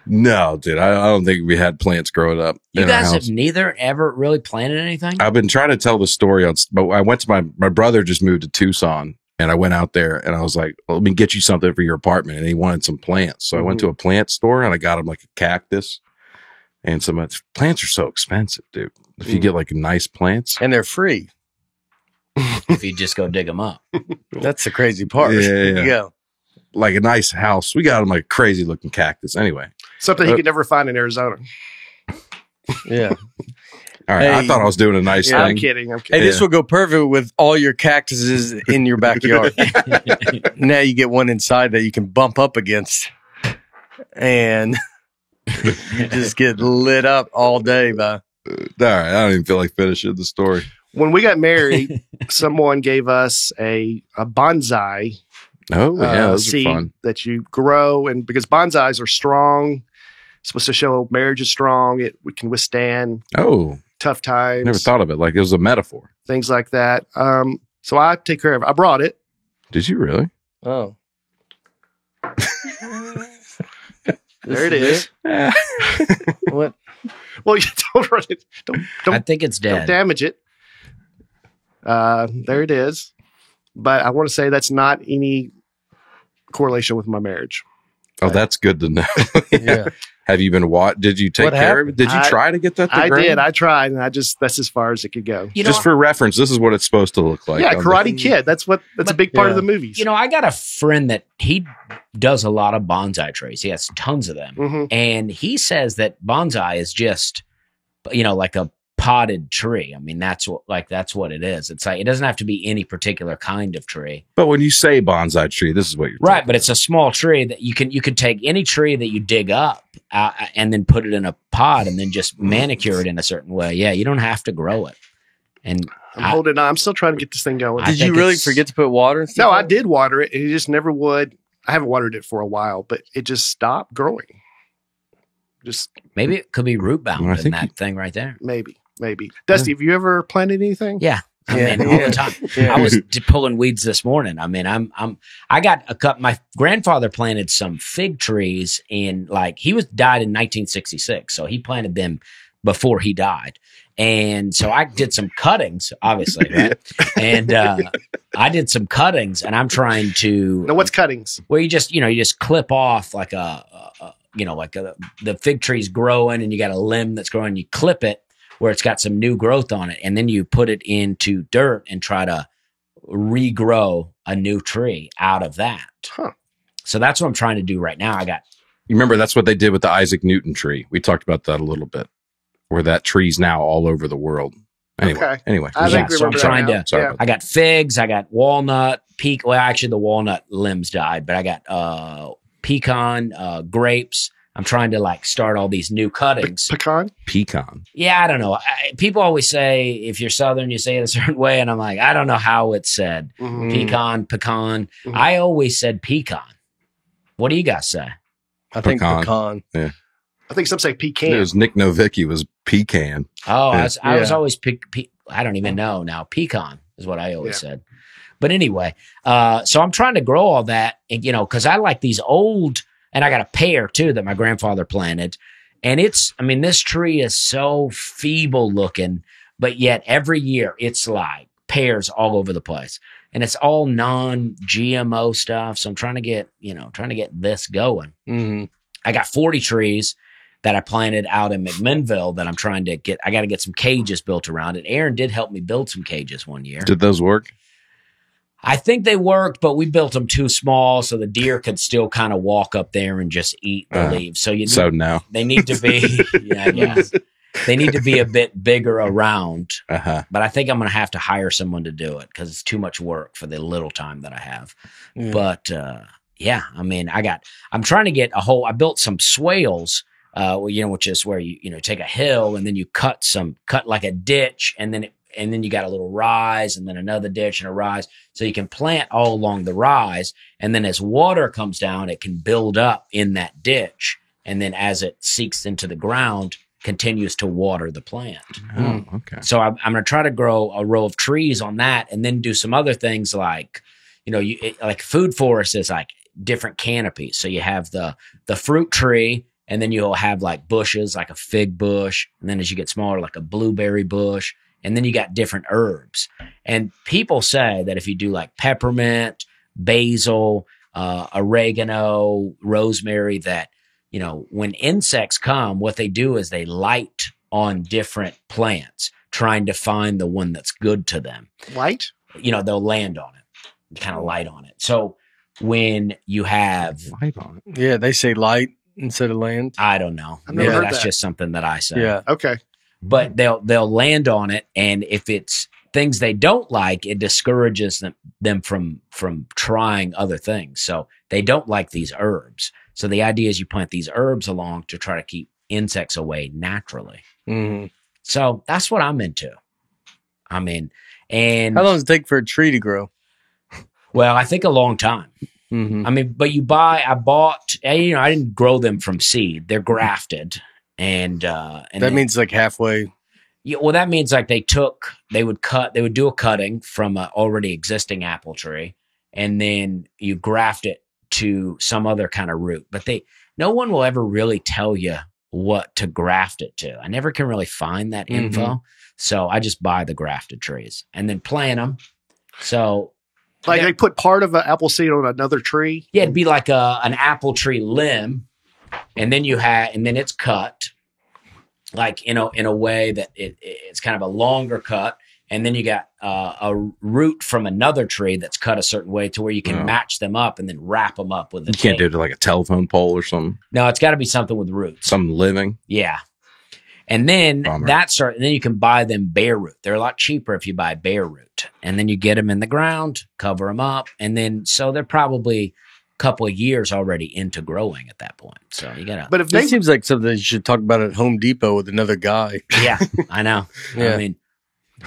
No, dude. I don't think we had plants growing up.
You
in our
guys
house.
have neither ever really planted anything?
I've been trying to tell the story but I went to my brother just moved to Tucson and I went out there and I was like, well, let me get you something for your apartment. And he wanted some plants. So I went to a plant store and I got him like a cactus and some plants are so expensive, dude. If you get like nice plants.
And they're free.
If you just go dig them up.
That's the crazy part.
Yeah,
There
yeah.
you go.
Like a nice house. We got him like a crazy looking cactus. Anyway.
Something he could never find in Arizona.
Yeah.
All right. I
Hey.
thought I was doing a nice
Yeah,
I'm
thing.
kidding.
Hey, this will go perfect with all your cactuses in your backyard. Now you get one inside that you can bump up against. And you just get lit up all day by.
All right. I don't even feel like finishing the story.
When we got married, someone gave us a bonsai
Oh, yeah, those are
seed
fun.
that you grow. And because bonsais are strong, supposed to show marriage is strong. We can withstand tough times.
I never thought of it like it was a metaphor.
Things like that. So I take care of it. I brought it.
Did you really?
Oh.
There it is.
What?
Well, you don't run it. Don't.
I think it's dead.
Don't damage it. There it is. But I want to say that's not any correlation with my marriage.
Oh, that's good to know.
Yeah.
Have you been Did you take care of it? Did you try to get that to
I
ground?
did. I tried, and that's as far as it could go.
Just for reference, this is what it's supposed to look like.
Yeah, Karate Kid. That's a big part of the movies.
You know, I got a friend that he does a lot of bonsai trees. He has tons of them.
Mm-hmm.
And he says that bonsai is just, like a potted tree. I mean, that's what it is. It's like, it doesn't have to be any particular kind of tree.
But when you say bonsai tree, this is what you're
right. But it's a small tree that you can take any tree that you dig up and then put it in a pot and then just manicure it in a certain way. Yeah. You don't have to grow it. And
I'm holding on. I'm still trying to get this thing going.
Did you really forget to put water? And stuff
no, I did water it. And it just never would. I haven't watered it for a while, but it just stopped growing.
Maybe it could be root bound in that thing right there.
Maybe. Dusty, have you ever planted anything?
Yeah. I mean, all the time. Yeah. I was pulling weeds this morning. I mean, I got a cup. My grandfather planted some fig trees died in 1966. So he planted them before he died. And so I did some cuttings, obviously, right? And I did some cuttings, and I'm trying to.
Now, what's cuttings?
Where you just clip off like the fig tree's growing, and you got a limb that's growing. You clip it where it's got some new growth on it, and then you put it into dirt and try to regrow a new tree out of that.
Huh.
So that's what I'm trying to do right now.
You remember that's what they did with the Isaac Newton tree. We talked about that a little bit, where that tree's now all over the world. Anyway.
So I'm trying to. I got figs. I got walnut, Well, actually, the walnut limbs died, but I got pecan, grapes. I'm trying to start all these new cuttings.
Pecan.
Yeah, I don't know. People always say if you're Southern, you say it a certain way, and I'm like, I don't know how it's said. Mm-hmm. Pecan. Mm-hmm. I always said pecan. What do you guys say?
I think pecan.
Yeah.
I think some say pecan.
It was Nick Novicki was pecan.
Oh, yeah. I was always I don't even know now. Pecan is what I always said. But anyway, so I'm trying to grow all that, and because I like these old. And I got a pear too that my grandfather planted. And this tree is so feeble looking, but yet every year it's like pears all over the place. And it's all non-GMO stuff. So I'm trying to get this going. Mm-hmm. I got 40 trees that I planted out in McMinnville that I'm trying to get. I got to get some cages built around it. Aaron did help me build some cages one year.
Did those work?
I think they worked, but we built them too small so the deer could still kind of walk up there and just eat the leaves. So
now
they need to be, I guess they need to be a bit bigger around.
Uh-huh.
But I think I'm going to have to hire someone to do it because it's too much work for the little time that I have. Yeah. But I'm trying to get I built some swales, which is where you take a hill and then you cut like a ditch and then you got a little rise and then another ditch and a rise. So you can plant all along the rise. And then as water comes down, it can build up in that ditch. And then as it seeks into the ground, continues to water the plant.
Oh, okay.
So I'm going to try to grow a row of trees on that and then do some other things like, like food forest is like different canopies. So you have the fruit tree, and then you'll have like bushes, like a fig bush. And then as you get smaller, like a blueberry bush. And then you got different herbs. And people say that if you do like peppermint, basil, oregano, rosemary, that, when insects come, what they do is they light on different plants, trying to find the one that's good to them.
Light?
They'll land on it, kind of light on it. So when you have
light on it.
Yeah, they say light instead of land.
I don't know. That's just something that I say.
Yeah.
Okay.
But they'll land on it, and if it's things they don't like, it discourages them from trying other things. So they don't like these herbs. So the idea is you plant these herbs along to try to keep insects away naturally.
Mm-hmm.
So that's what I'm into. And
how long does it take for a tree to grow?
Well, I think a long time.
Mm-hmm.
I mean, but I bought, you know, I didn't grow them from seed. They're grafted. And
that means like halfway.
Yeah, well, that means like they would do a cutting from an already existing apple tree, and then you graft it to some other kind of root. But no one will ever really tell you what to graft it to. I never can really find that info. So I just buy the grafted trees and then plant them. So
like they put part of an apple seed on another tree.
Yeah, it'd be like an apple tree limb, and then it's cut like in a way that it's kind of a longer cut, and then you got a root from another tree that's cut a certain way to where you can match them up and then wrap them up with. You
can't do it like a telephone pole or something.
No, it's got to be something with roots.
Something living.
Yeah. And then and then you can buy them bare root. They're a lot cheaper if you buy bare root. And then you get them in the ground, cover them up, and then so they're probably a couple of years already into growing at that point. So you gotta.
But if this seems like something you should talk about at Home Depot with another guy.
Yeah, I know. Yeah. I mean,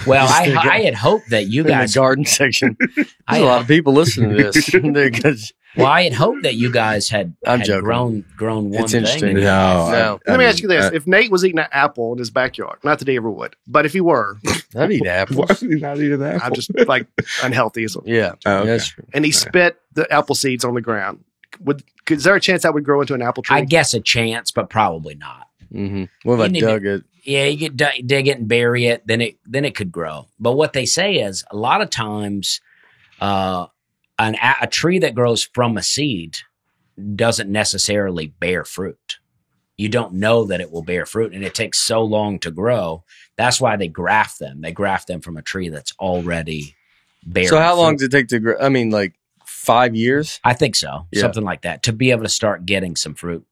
well, I had hoped that you guys
in the garden section. There's a lot of people listening to this.
Well, I had hoped that you guys had grown one
it's
thing.
Interesting.
No. Let me ask you this. If Nate was eating an apple in his backyard, not that he ever would, but if he were.
I'd eat apples.
Why would he not eat an apple?
I'm just like unhealthy.
Yeah.
Okay.
That's true.
And he spit the apple seeds on the ground. Is there a chance that would grow into an apple tree?
I guess a chance, but probably not.
Mm-hmm. What if I dug it?
Yeah, you could dig it and bury it, then it could grow. But what they say is a lot of times a tree that grows from a seed doesn't necessarily bear fruit. You don't know that it will bear fruit, and it takes so long to grow. That's why they graft them. They graft them from a tree that's already bearing.
So how long does it take to grow? I mean, like 5 years?
I think so. Yeah. Something like that, to be able to start getting some fruit.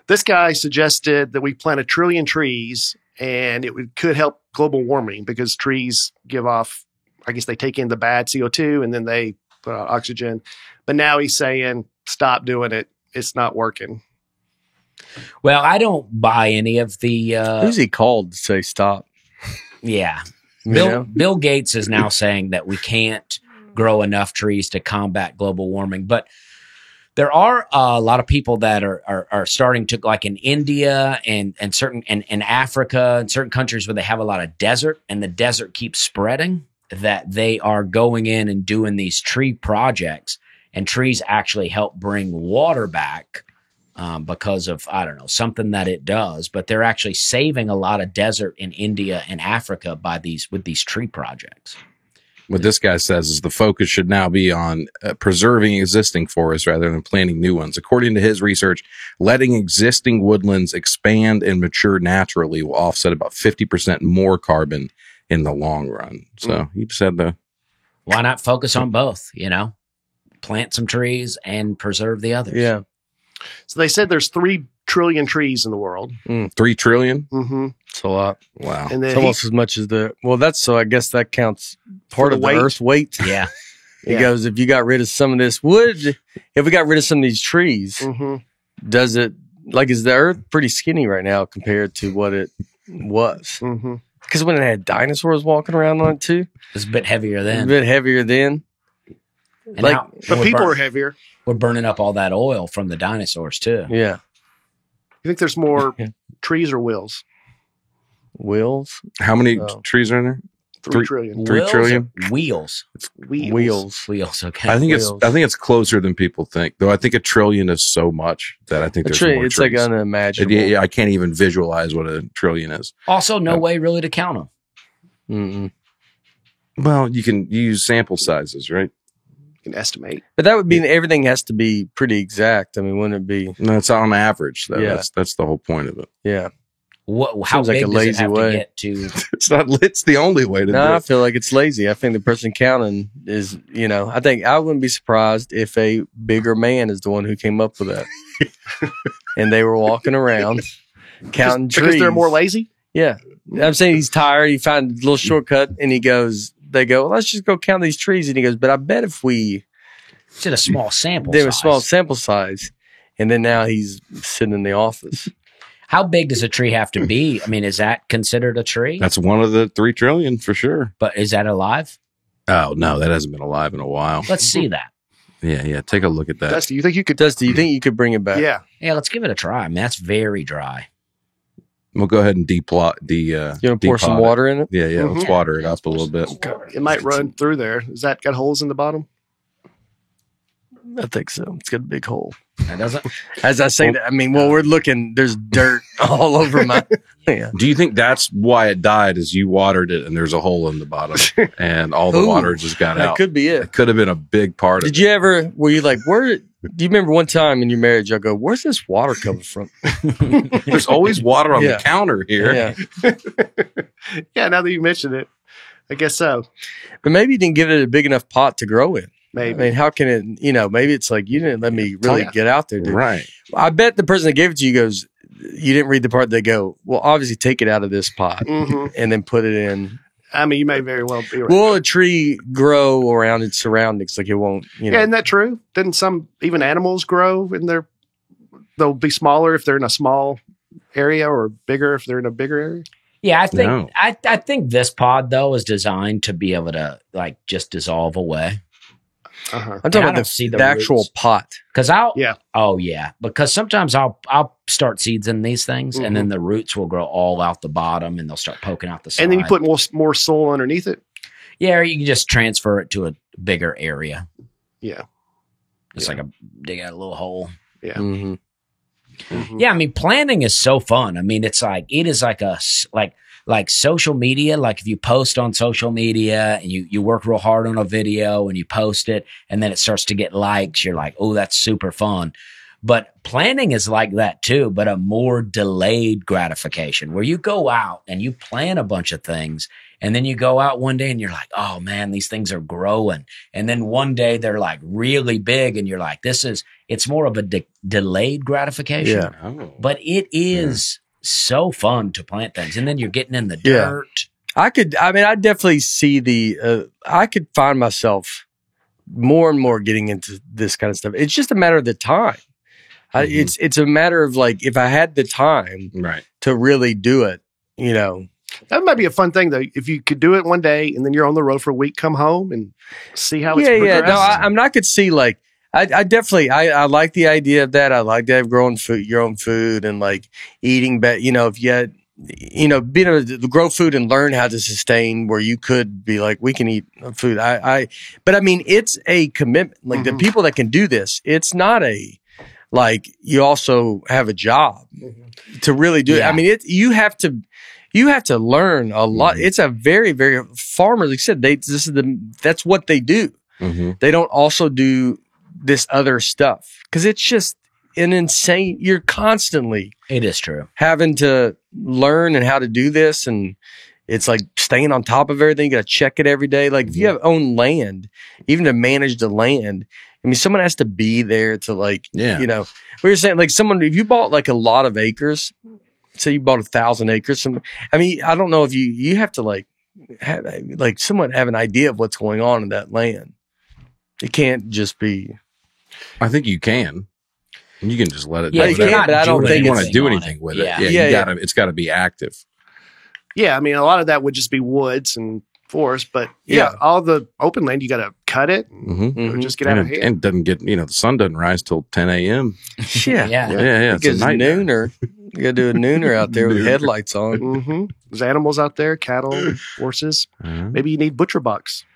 This guy suggested that we plant 1 trillion trees, and it could help global warming because trees give off, I guess they take in the bad CO2 and then they put out oxygen. But now he's saying, stop doing it. It's not working.
Well, I don't buy any of the...
Who's he called to say stop?
Yeah. Bill Gates is now saying that we can't grow enough trees to combat global warming. But there are a lot of people that are starting to, like in India and certain in Africa and certain countries where they have a lot of desert and the desert keeps spreading, that they are going in and doing these tree projects, and trees actually help bring water back because of, I don't know, something that it does. But they're actually saving a lot of desert in India and Africa with these tree projects.
What this guy says is the focus should now be on preserving existing forests rather than planting new ones. According to his research, letting existing woodlands expand and mature naturally will offset about 50% more carbon in the long run. So he just had to...
Why not focus on both, Plant some trees and preserve the others.
Yeah.
So they said there's 3 trillion trees in the world.
3 trillion?
Mm-hmm.
It's a lot.
Wow.
And it's almost as much as I guess that counts part of the Earth's weight.
Yeah.
It goes, if you got rid of some of this wood, if we got rid of some of these trees, does it, is the Earth pretty skinny right now compared to what it was? Because when it had dinosaurs walking around on it too.
It's a bit heavier then.
And but people are heavier.
We're burning up all that oil from the dinosaurs too.
Yeah.
You think there's more trees or wheels?
Wheels?
How many trees are in there?
3 trillion.
3 trillion?
Wheels.
It's wheels.
Okay.
I think it's closer than people think. Though I think 1 trillion is so much that I think there's more
it's
trees.
like unimaginable.
Yeah, I can't even visualize what 1 trillion is.
Also, no way really to count them.
Mm-mm.
Well, you can use sample sizes, right?
You can estimate.
But that would mean everything has to be pretty exact. I mean, wouldn't it be?
No, it's on average, though.
Yeah.
That's the whole point of it.
Yeah.
How big does it have to get to?
It's the only way to do it.
I feel like it's lazy. I think the person counting is, I think I wouldn't be surprised if a bigger man is the one who came up with that. And they were walking around counting trees.
Because they're more lazy?
Yeah. I'm saying he's tired. He finds a little shortcut and they go, well, let's just go count these trees. And he goes, but I bet if we
did a small sample
size. They were small sample size. And then now he's sitting in the office.
How big does a tree have to be? I mean, is that considered a tree?
That's one of the 3 trillion for sure.
But is that alive?
Oh no, that hasn't been alive in a while.
Let's see that.
Yeah. Take a look at that.
Dusty, you think you could?
Dusty, you think you could bring it back?
Yeah.
Let's give it a try. I mean, that's very dry.
We'll go ahead and
You want to pour some water in it?
Yeah. Let's water it up a little bit.
It might run through there. Has that got holes in the bottom?
I think so. It's got a big hole.
It doesn't.
As I say that, I mean, we're looking, there's dirt all over my. Yeah.
Do you think that's why it died? Is you watered it and there's a hole in the bottom and all the water just got out?
That could be it.
It could have been a big part of it.
Did you ever, were you like, do you remember one time in your marriage, I go, where's this water coming from?
There's always water on the counter here.
Yeah.
Yeah, now that you mentioned it, I guess so.
But maybe you didn't give it a big enough pot to grow in.
Maybe.
I mean, how can it, maybe it's like, you didn't let me really get out there, dude.
Right.
I bet the person that gave it to you goes, you didn't read the part they go, well, obviously take it out of this pot and then put it in.
I mean, you may very well be right.
Will a tree grow around its surroundings? Like it won't,
Yeah, isn't that true? Didn't some, even animals grow in they'll be smaller if they're in a small area or bigger if they're in a bigger area?
Yeah, I think I think this pod though is designed to be able to like just dissolve away.
Uh-huh.
I'm talking about the actual pot.
Because because sometimes I'll start seeds in these things, and then the roots will grow all out the bottom, and they'll start poking out the side.
And then you put more soil underneath it.
Yeah, or you can just transfer it to a bigger area.
Yeah,
it's like dig out a little hole.
Yeah.
Mm-hmm.
Mm-hmm.
Yeah, I mean, planning is so fun. I mean, it is like social media. Like if you post on social media and you work real hard on a video and you post it and then it starts to get likes, you're like, oh, that's super fun. But planning is like that too, but a more delayed gratification where you go out and you plan a bunch of things and then you go out one day and you're like, oh man, these things are growing. And then one day they're like really big and you're like, it's more of a delayed gratification.
Yeah.
Oh.
But it is so fun to plant things. And then you're getting in the dirt.
I definitely see I could find myself more and more getting into this kind of stuff. It's just a matter of the time. It's a matter of like, if I had the time to really do it,
That might be a fun thing though. If you could do it one day and then you're on the road for a week, come home and see how it's progressed.
No, I could see like, I definitely, I like the idea of that. I like that of growing your own food and like eating better. If you had, being able to grow food and learn how to sustain where you could be like, we can eat food. But I mean, it's a commitment. Like the people that can do this, it's not like you also have a job to really do it. I mean, you have to learn a lot. It's a very, very farmers, like I said, that's what they do. They don't also do this other stuff because it's just an insane. You're constantly,
it is true, having
to learn and how to do this, and it's like staying on top of everything. You got to check it every day. Like if you have own land, even to manage the land, I mean, someone has to be there to like, we were saying like if you bought like a lot of acres, say you bought 1,000 acres. I mean, I don't know if you have to like have somewhat have an idea of what's going on in that land. It can't just be.
I think you can. You can just let it.
Yeah, you can, but I don't think
you want to do anything with it. Yeah, it's got to be active.
Yeah, I mean, a lot of that would just be woods and forest, but all the open land, you got to cut it and just get out of hand.
And it doesn't get, the sun doesn't rise till 10 a.m.
Yeah. Because nooner. You got to do a nooner out there with headlights on.
There's animals out there, cattle, horses. Maybe you need butcher box.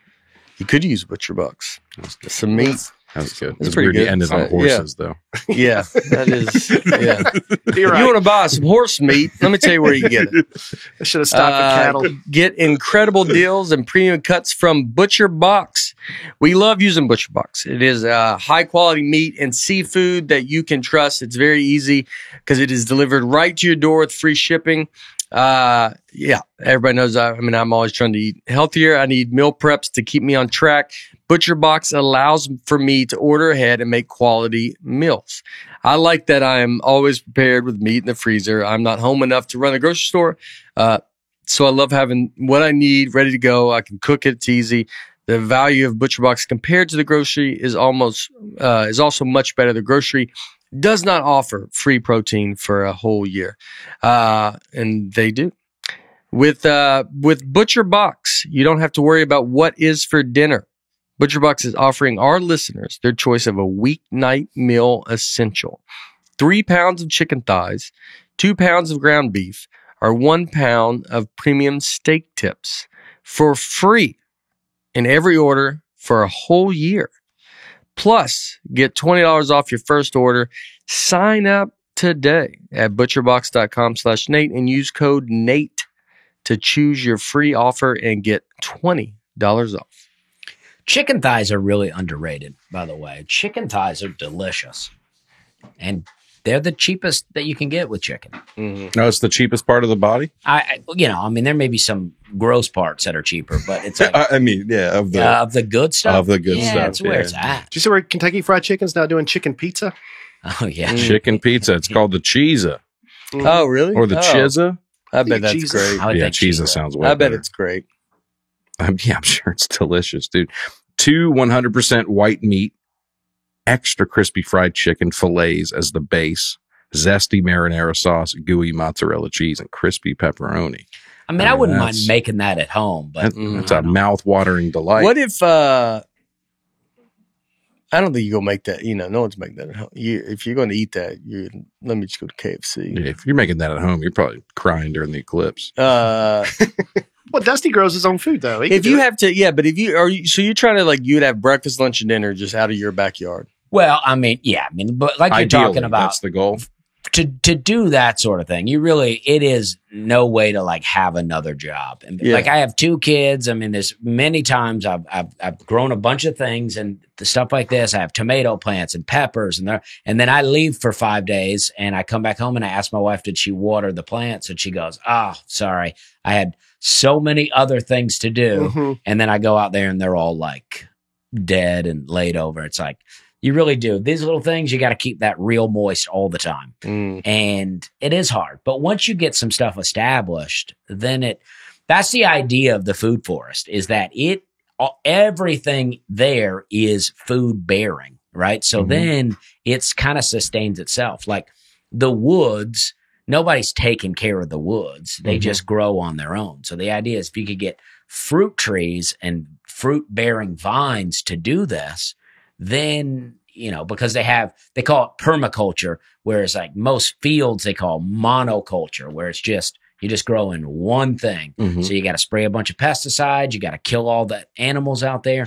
You could use butcher box. Some meat.
That's good.
That's pretty good.
Ended on horses, though.
Yeah, that is. Yeah. You're right. You want to buy some horse meat? Let me tell you where you get it.
I should have stopped at cattle.
Get incredible deals and premium cuts from Butcher Box. We love using Butcher Box. It is high quality meat and seafood that you can trust. It's very easy because it is delivered right to your door with free shipping. Everybody knows I'm always trying to eat healthier. I need meal preps to keep me on track. Butcher Box allows for me to order ahead and make quality meals. I like that I am always prepared with meat in the freezer. I'm not home enough to run a grocery store. So I love having what I need ready to go. I can cook it. It's easy. The value of Butcher Box compared to the grocery is also much better. The grocery does not offer free protein for a whole year. And they do. With Butcher Box, you don't have to worry about what is for dinner. Butcher Box is offering our listeners their choice of a weeknight meal essential. 3 pounds of chicken thighs, 2 pounds of ground beef, or 1 pound of premium steak tips for free in every order for a whole year. Plus, get $20 off your first order. Sign up today at butcherbox.com/Nate and use code Nate to choose your free offer and get $20 off.
Chicken thighs are really underrated, by the way. Chicken thighs are delicious. And they're the cheapest that you can get with chicken.
Mm-hmm. No, it's the cheapest part of the body?
There may be some gross parts that are cheaper, but it's like,
of the
good stuff.
Of the good stuff.
That's where it's at.
Did you see where Kentucky Fried Chicken's now doing chicken pizza?
Oh, yeah.
Chicken pizza. It's called the Cheesa.
Oh, really?
Or the Chizza.
I bet that's great.
Yeah, Cheesa sounds way
I bet
better.
it's great.
I'm sure it's delicious, dude. 2 100% white meat, extra crispy fried chicken fillets as the base, zesty marinara sauce, gooey mozzarella cheese, and crispy pepperoni.
I wouldn't mind making that at home, but
it's a mouth-watering delight.
What if I don't think you go make that. No one's making that at home. If you're going to eat that, let me just go to KFC.
Yeah, if you're making that at home, you're probably crying during the eclipse.
Well, Dusty grows his own food though.
If you have to, yeah, but if you are, so you're trying to you'd have breakfast, lunch, and dinner just out of your backyard.
Well, but like
Ideally,
you're talking about,
that's the goal.
To do that sort of thing, it is no way to have another job. And I have 2 kids. There's many times I've grown a bunch of things and the stuff like this. I have tomato plants and peppers and then I leave for 5 days and I come back home and I ask my wife, did she water the plants? And she goes, oh, sorry. I had so many other things to do. Mm-hmm. And then I go out there and they're all dead and laid over. It's you really do. These little things, you got to keep that real moist all the time. Mm. And it is hard. But once you get some stuff established, then that's the idea of the food forest, is that everything there is food bearing, right? So then it's kind of sustains itself. Like the woods, nobody's taking care of the woods. They just grow on their own. So the idea is if you could get fruit trees and fruit bearing vines to do this, then, because they call it permaculture, whereas most fields they call monoculture, where it's you're just growing one thing. Mm-hmm. So you got to spray a bunch of pesticides. You got to kill all the animals out there.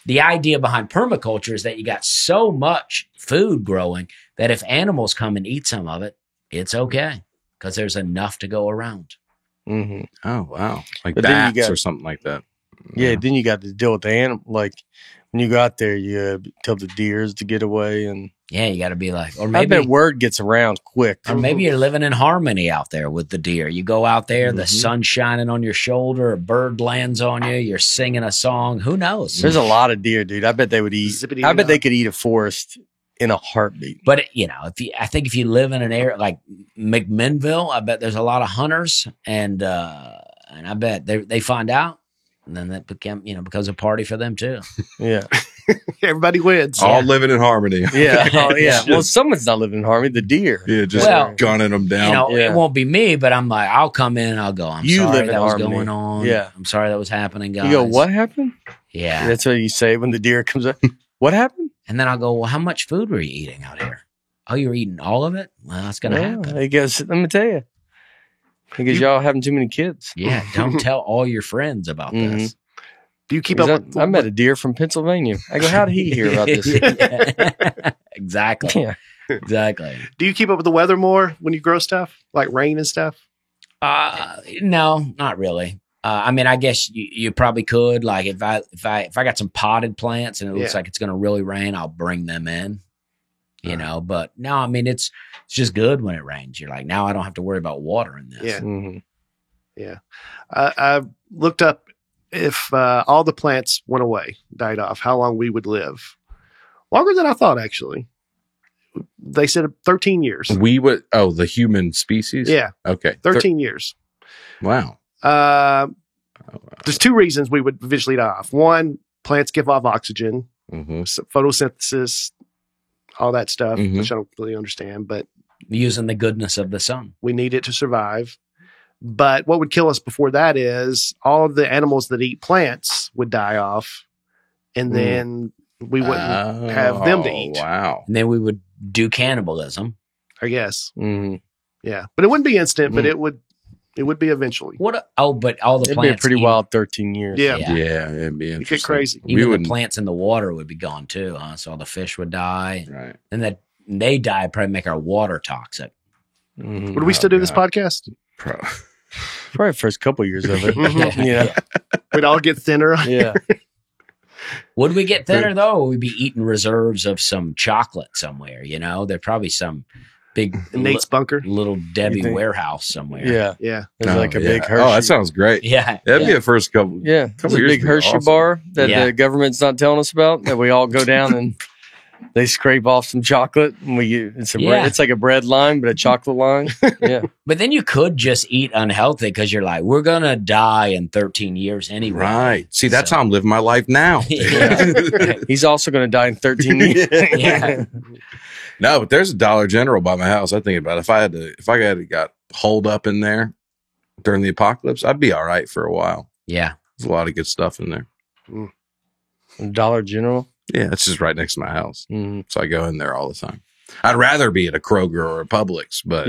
The idea behind permaculture is that you got so much food growing that if animals come and eat some of it, it's okay because there's enough to go around.
Mm-hmm. Oh, wow. Like bats or something like that.
Yeah, then you got to deal with the animal. When you go out there, you tell the deers to get away, and
you got to be or
maybe I bet word gets around quick.
Or maybe you're living in harmony out there with the deer. You go out there, the sun's shining on your shoulder, a bird lands on you, you're singing a song. Who knows?
There's a lot of deer, dude. I bet they would eat. I bet they could eat a forest in a heartbeat.
But I think if you live in an area like McMinnville, I bet there's a lot of hunters, and I bet they find out. And then that becomes a party for them too.
Yeah.
Everybody wins.
All living in harmony.
Yeah. Oh, yeah. Well, someone's not living in harmony. The deer.
Yeah, just gunning them down.
It won't be me, but I'm I'll come in and I'll go, I'm sorry that was going on.
Yeah.
I'm sorry that was happening, guys.
You go, what happened?
Yeah.
That's what you say when the deer comes up. What happened?
And then I'll go, well, how much food were you eating out here? Oh, you were eating all of it? Well, that's going to happen.
He goes, let me tell you. Because y'all having too many kids.
Yeah, don't tell all your friends about this.
Do you keep up?
I met a deer from Pennsylvania. I go, how did he hear about this?
Exactly. Yeah. Exactly.
Do you keep up with the weather more when you grow stuff, like rain and stuff?
No, not really. I guess you probably could. If I got some potted plants and it looks like it's going to really rain, I'll bring them in. But no, it's just good when it rains. You're now I don't have to worry about watering this.
Yeah. Mm-hmm. Yeah. I looked up if all the plants went away, died off, how long we would live. Longer than I thought, actually. They said 13 years.
We would, the human species?
Yeah.
Okay.
13 years.
Wow.
There's 2 reasons we would eventually die off. One, plants give off oxygen, photosynthesis, all that stuff, which I don't really understand, but
using the goodness of the sun.
We need it to survive. But what would kill us before that is all of the animals that eat plants would die off, and then we wouldn't have them to eat.
Wow.
And then we would do cannibalism.
I guess. Yeah, but it wouldn't be instant, but it would be eventually.
But all the
It'd
plants.
It'd be a pretty wild 13 years.
Yeah,
it'd be interesting.
You get crazy.
Even the plants in the water would be gone too, huh? So all the fish would die.
Right.
And that they die probably make our water toxic.
Would we still do this podcast?
Probably the first couple years of it. Yeah.
We'd all get thinner.
Yeah.
Would we get thinner though? Or we'd be eating reserves of some chocolate somewhere, There'd probably some big
Nate's bunker.
Little Debbie warehouse somewhere.
Yeah.
Yeah.
There's like a big Hershey.
Oh, that sounds great.
Yeah.
That'd be the first couple.
Yeah. There's a
years
big Hershey
awesome.
bar that the government's not telling us about, that we all go down and they scrape off some chocolate, and it's like a bread line, but a chocolate line. Yeah.
But then you could just eat unhealthy because you're like, we're going to die in 13 years anyway.
Right. See, that's how I'm living my life now.
He's also going to die in 13 years.
Yeah.
No, but there's a Dollar General by my house. I think about it. If I got holed up in there during the apocalypse, I'd be all right for a while.
Yeah.
There's a lot of good stuff in there.
Dollar General?
Yeah, it's just right next to my house. So I go in there all the time. I'd rather be at a Kroger or a Publix, but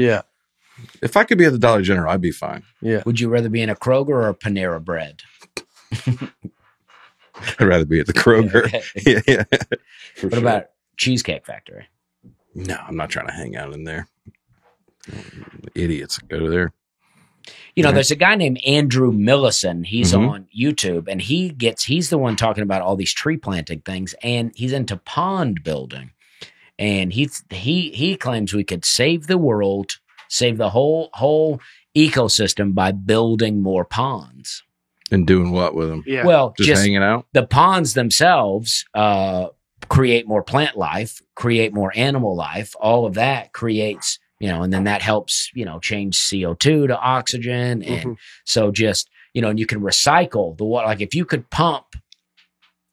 if I could be at the Dollar General, I'd be fine.
Yeah.
Would you rather be in a Kroger or a Panera Bread?
I'd rather be at the Kroger. Yeah.
What about Cheesecake Factory?
No, I'm not trying to hang out in there. Idiots go there.
There's a guy named Andrew Millison. He's on YouTube, and he's the one talking about all these tree planting things, and he's into pond building. And he claims we could save the world, save the whole ecosystem by building more ponds.
And doing what with them?
Yeah.
Well,
just hanging out?
The ponds themselves create more plant life, create more animal life. All of that creates, and then that helps, change CO2 to oxygen. And so just, and you can recycle the water. Like if you could pump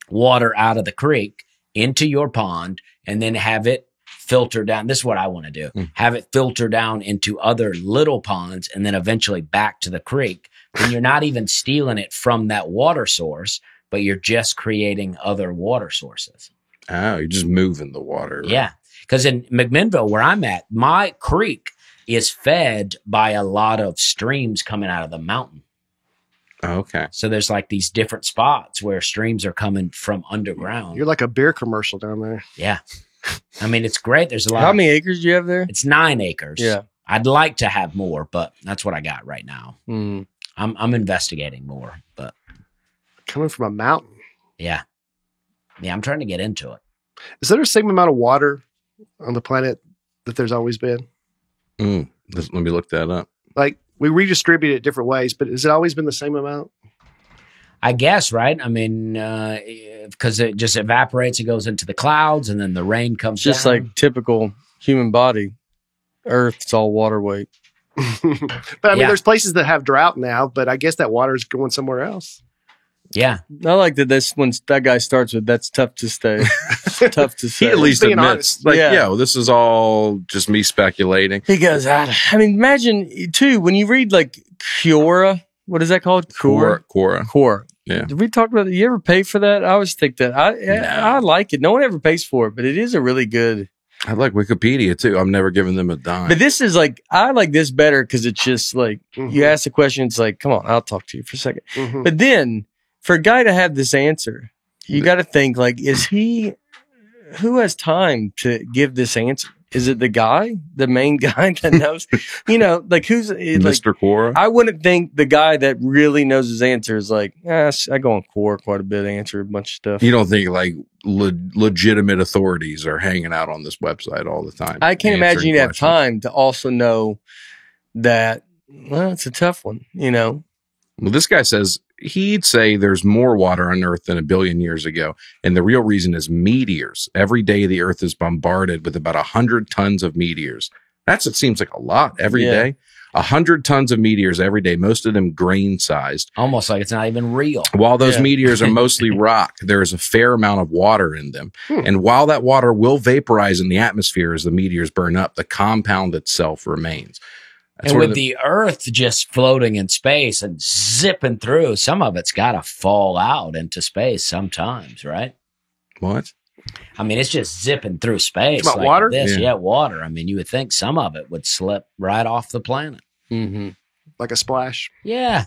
water out of the creek into your pond and then have it filter down. This is what I want to do. Have it filter down into other little ponds and then eventually back to the creek. Then you're not even stealing it from that water source, but you're just creating other water sources.
Oh, you're just moving the water. Right?
Yeah. Because in McMinnville, where I'm at, my creek is fed by a lot of streams coming out of the mountain.
Okay.
So there's like these different spots where streams are coming from underground.
You're like a beer commercial down there.
Yeah. I mean, it's great. There's a lot.
How many acres do you have there?
It's 9 acres.
Yeah.
I'd like to have more, but that's what I got right now. I'm investigating more, but
coming from a mountain.
Yeah. Yeah. I'm trying to get into it.
Is there the same amount of water on the planet that there's always been?
Let me look that up.
Like we redistribute it different ways, but has it always been the same amount?
I guess, right? I mean, because it just evaporates, it goes into the clouds, and then the rain comes
just
down.
Like typical human body. Earth, it's all water weight.
But I mean, there's places that have drought now, but I guess that water is going somewhere else.
Yeah.
I like that that guy starts with, that's tough to say. Tough to say.
He at least
being
admits,
honest.
This is all just me speculating.
He goes, I mean, imagine, too, when you read like Quora, what is that called?
Quora. Yeah.
Did we talk about it? You ever pay for that? I always think that. I like it. No one ever pays for it, but it is a really good.
I like Wikipedia, too. I'm never giving them a dime.
But this is like, I like this better because it's just like, you ask the question, it's like, come on, I'll talk to you for a second. But then, for a guy to have this answer, you got to think like, who has time to give this answer? Is it the main guy that knows? Like who's
Mr. Quora?
I wouldn't think the guy that really knows his answer is like, I go on Quora quite a bit, answer a bunch of stuff.
You don't think like legitimate authorities are hanging out on this website all the time?
I can't imagine you'd have time to also know that. Well, it's a tough one, Well,
this guy says he'd say there's more water on Earth than 1 billion years ago. And the real reason is meteors. Every day the Earth is bombarded with about 100 tons of meteors. It seems like a lot every day. 100 tons of meteors every day, most of them grain sized.
Almost like it's not even real.
While those meteors are mostly rock, there is a fair amount of water in them. And while that water will vaporize in the atmosphere as the meteors burn up, the compound itself remains.
And with the Earth just floating in space and zipping through, some of it's got to fall out into space sometimes, right?
What?
I mean, it's just zipping through space.
About water?
Yeah, water. I mean, you would think some of it would slip right off the planet.
Mm-hmm.
Like a splash.
Yeah.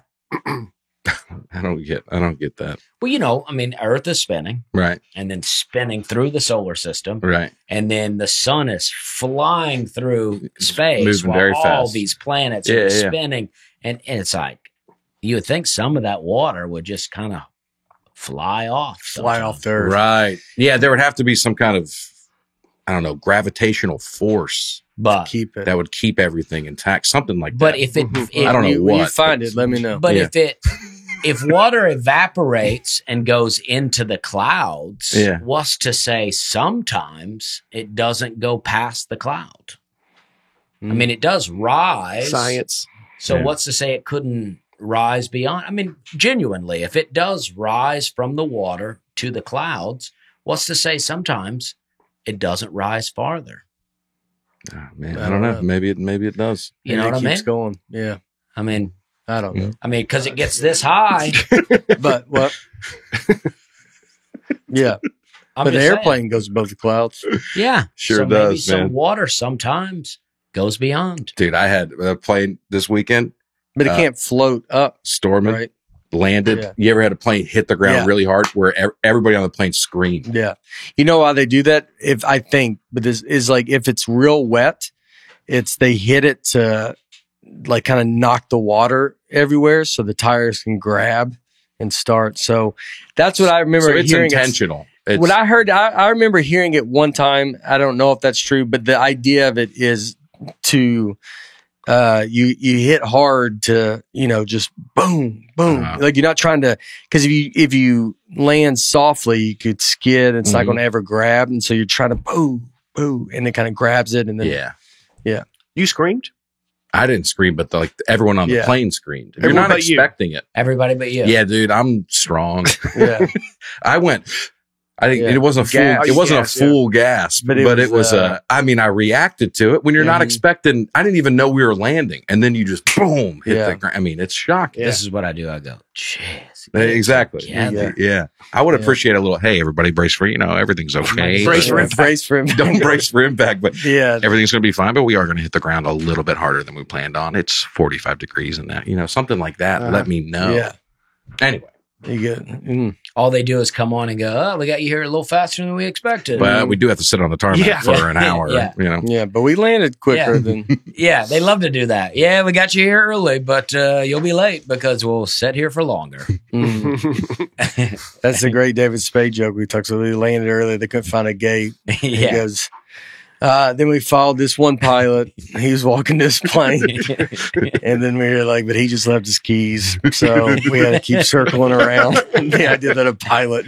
I don't get that.
Well, I mean, Earth is spinning.
Right.
And then spinning through the solar system.
Right.
And then the sun is flying through space
moving
while
very
all
fast.
these planets are spinning. And it's like, you would think some of that water would just kind of fly off
the Earth.
Right. Yeah, there would have to be some kind of, I don't know, gravitational force
but
that would keep everything intact. Something like
but
that.
if it,
I don't know
when you
what.
find it, let me know.
But if water evaporates and goes into the clouds, what's to say sometimes it doesn't go past the cloud? I mean, it does rise.
Science.
So what's to say it couldn't rise beyond? I mean, genuinely, if it does rise from the water to the clouds, what's to say sometimes it doesn't rise farther?
Oh, man, I don't know. Maybe it does.
You know what I mean?
It keeps going. Yeah.
I mean,
I don't know.
I mean, because it gets this high.
But what? Yeah. But the airplane goes above the clouds.
Yeah.
Sure
so
does,
maybe some
man.
water sometimes goes beyond.
Dude, I had a plane this weekend.
But it can't float up.
Storming.
Right?
Landed.
Yeah.
You ever had a plane hit the ground really hard where everybody on the plane screamed?
Yeah. You know why they do that? But this is like if it's real wet, they hit it to like kind of knock the water everywhere so the tires can grab and start. So that's what I remember
it's
hearing.
Intentional.
What I heard, I remember hearing it one time. I don't know if that's true, but the idea of it is to you hit hard to, just boom, boom. Like you're not trying to, because if you land softly, you could skid and it's not going to ever grab. And so you're trying to boom, boom, and it kind of grabs it. And then, yeah.
You screamed?
I didn't scream, but everyone on the plane screamed. You're
Everyone
not
but you.
expecting it.
Everybody but you.
Yeah, dude, I'm strong.
Yeah.
I think it wasn't a full. It wasn't a full gasp, but it was a. I mean, I reacted to it when you're not expecting. I didn't even know we were landing, and then you just boom hit the ground. I mean, it's shocking.
This is what I do. I go, jeez.
Exactly. Yeah. I would appreciate a little. Hey, everybody, brace for everything's okay.
Brace for impact.
Don't brace for impact, but
yeah,
everything's going to be fine. But we are going to hit the ground a little bit harder than we planned on. It's 45 degrees and that. Something like that. Let me know.
Yeah.
Anyway.
You get
all they do is come on and go, oh, we got you here a little faster than we expected.
But we do have to sit on the tarmac for an hour.
Yeah, but we landed quicker than.
Yeah, they love to do that. Yeah, we got you here early, but you'll be late because we'll sit here for longer.
That's a great David Spade joke we talked. So they landed early. They couldn't find a gate. He goes, then we followed this one pilot. He was walking this plane. And then we were like, but he just left his keys. So we had to keep circling around. The idea that a pilot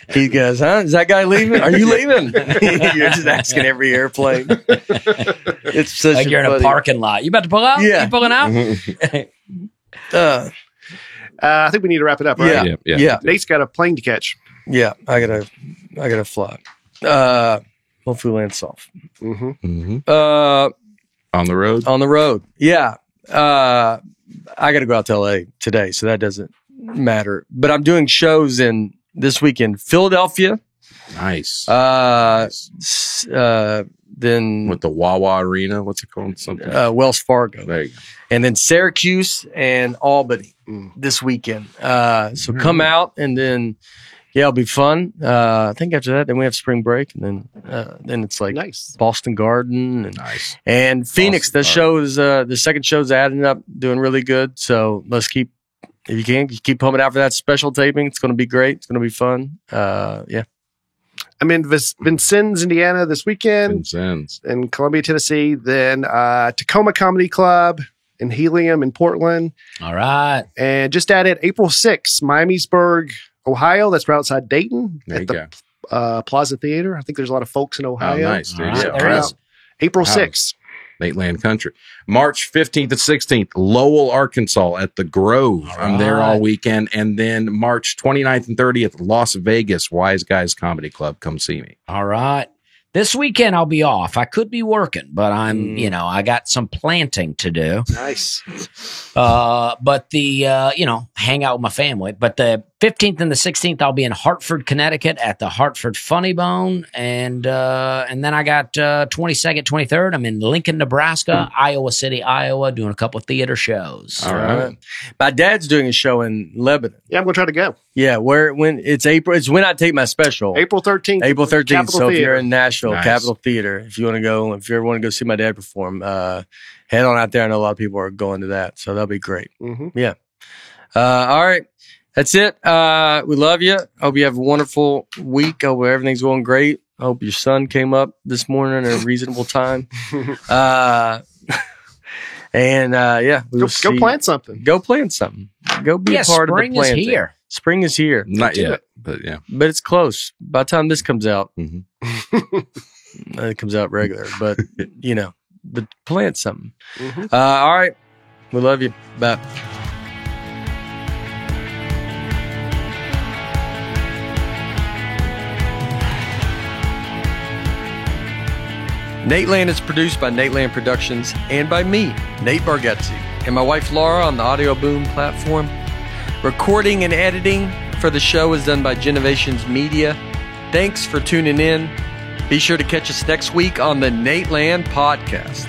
he goes, huh? Is that guy leaving? Are you leaving? You're just asking every airplane. It's such
like you're in a parking lot. You about to pull out?
Yeah.
You pulling out?
I think we need to wrap it up, right?
Yeah.
Nate's got a plane to catch.
Yeah. I gotta fly. Hopefully land soft.
On the road?
On the road. Yeah. I got to go out to LA today, so that doesn't matter. But I'm doing shows this weekend, Philadelphia.
Nice.
Then
with the Wawa Arena, what's it called? Something.
Wells Fargo.
There you go.
And then Syracuse and Albany this weekend. So come out and then. Yeah, it'll be fun. I think after that, then we have spring break, and then it's like Boston Garden and Phoenix. The show is the second show's adding up, doing really good. So let's keep keep pumping out for that special taping. It's going to be great. It's going to be fun. Yeah.
I'm in Vincennes, Indiana this weekend.
Vincennes.
In Columbia, Tennessee. Then Tacoma Comedy Club in Helium in Portland.
All right.
And just added April 6th, Miamisburg, Ohio. That's right outside Dayton at the Plaza Theater. I think there's a lot of folks in Ohio.
Oh, nice, dude.
Right, there is.
April 6th.
Nateland Country. March 15th and 16th, Lowell, Arkansas at the Grove. I'm there all weekend. And then March 29th and 30th, Las Vegas, Wise Guys Comedy Club. Come see me.
All right. This weekend I'll be off. I could be working, but I'm, I got some planting to do.
Nice.
But hang out with my family. But the 15th and the 16th, I'll be in Hartford, Connecticut at the Hartford Funny Bone. And then I got 22nd, 23rd. I'm in Lincoln, Nebraska, Iowa City, Iowa, doing a couple of theater shows.
All right. My dad's doing a show in Lebanon.
Yeah, I'm going to try to go.
Yeah, when it's April. It's when I take my special.
April 13th.
April 13th.
Capitol
so
Theater.
If you're in Nashville,
Nice.
Capitol Theater, if you ever want to go see my dad perform, head on out there. I know a lot of people are going to that, so that'll be great.
Mm-hmm.
Yeah. All right. That's it. We love you. Hope you have a wonderful week. Hope everything's going great. Hope your son came up this morning at a reasonable time.
Go plant something.
Go plant something. Go be a part of the planting.
Spring is here.
Spring is here.
Not yet, but yeah.
But it's close. By the time this comes out,
Mm-hmm.
it comes out regular. But, but plant something.
Mm-hmm.
All right. We love you. Bye. Nateland is produced by Nateland Productions and by me, Nate Bargatze, and my wife Laura on the Audio Boom platform. Recording and editing for the show is done by Genovations Media. Thanks for tuning in. Be sure to catch us next week on the Nateland Podcast.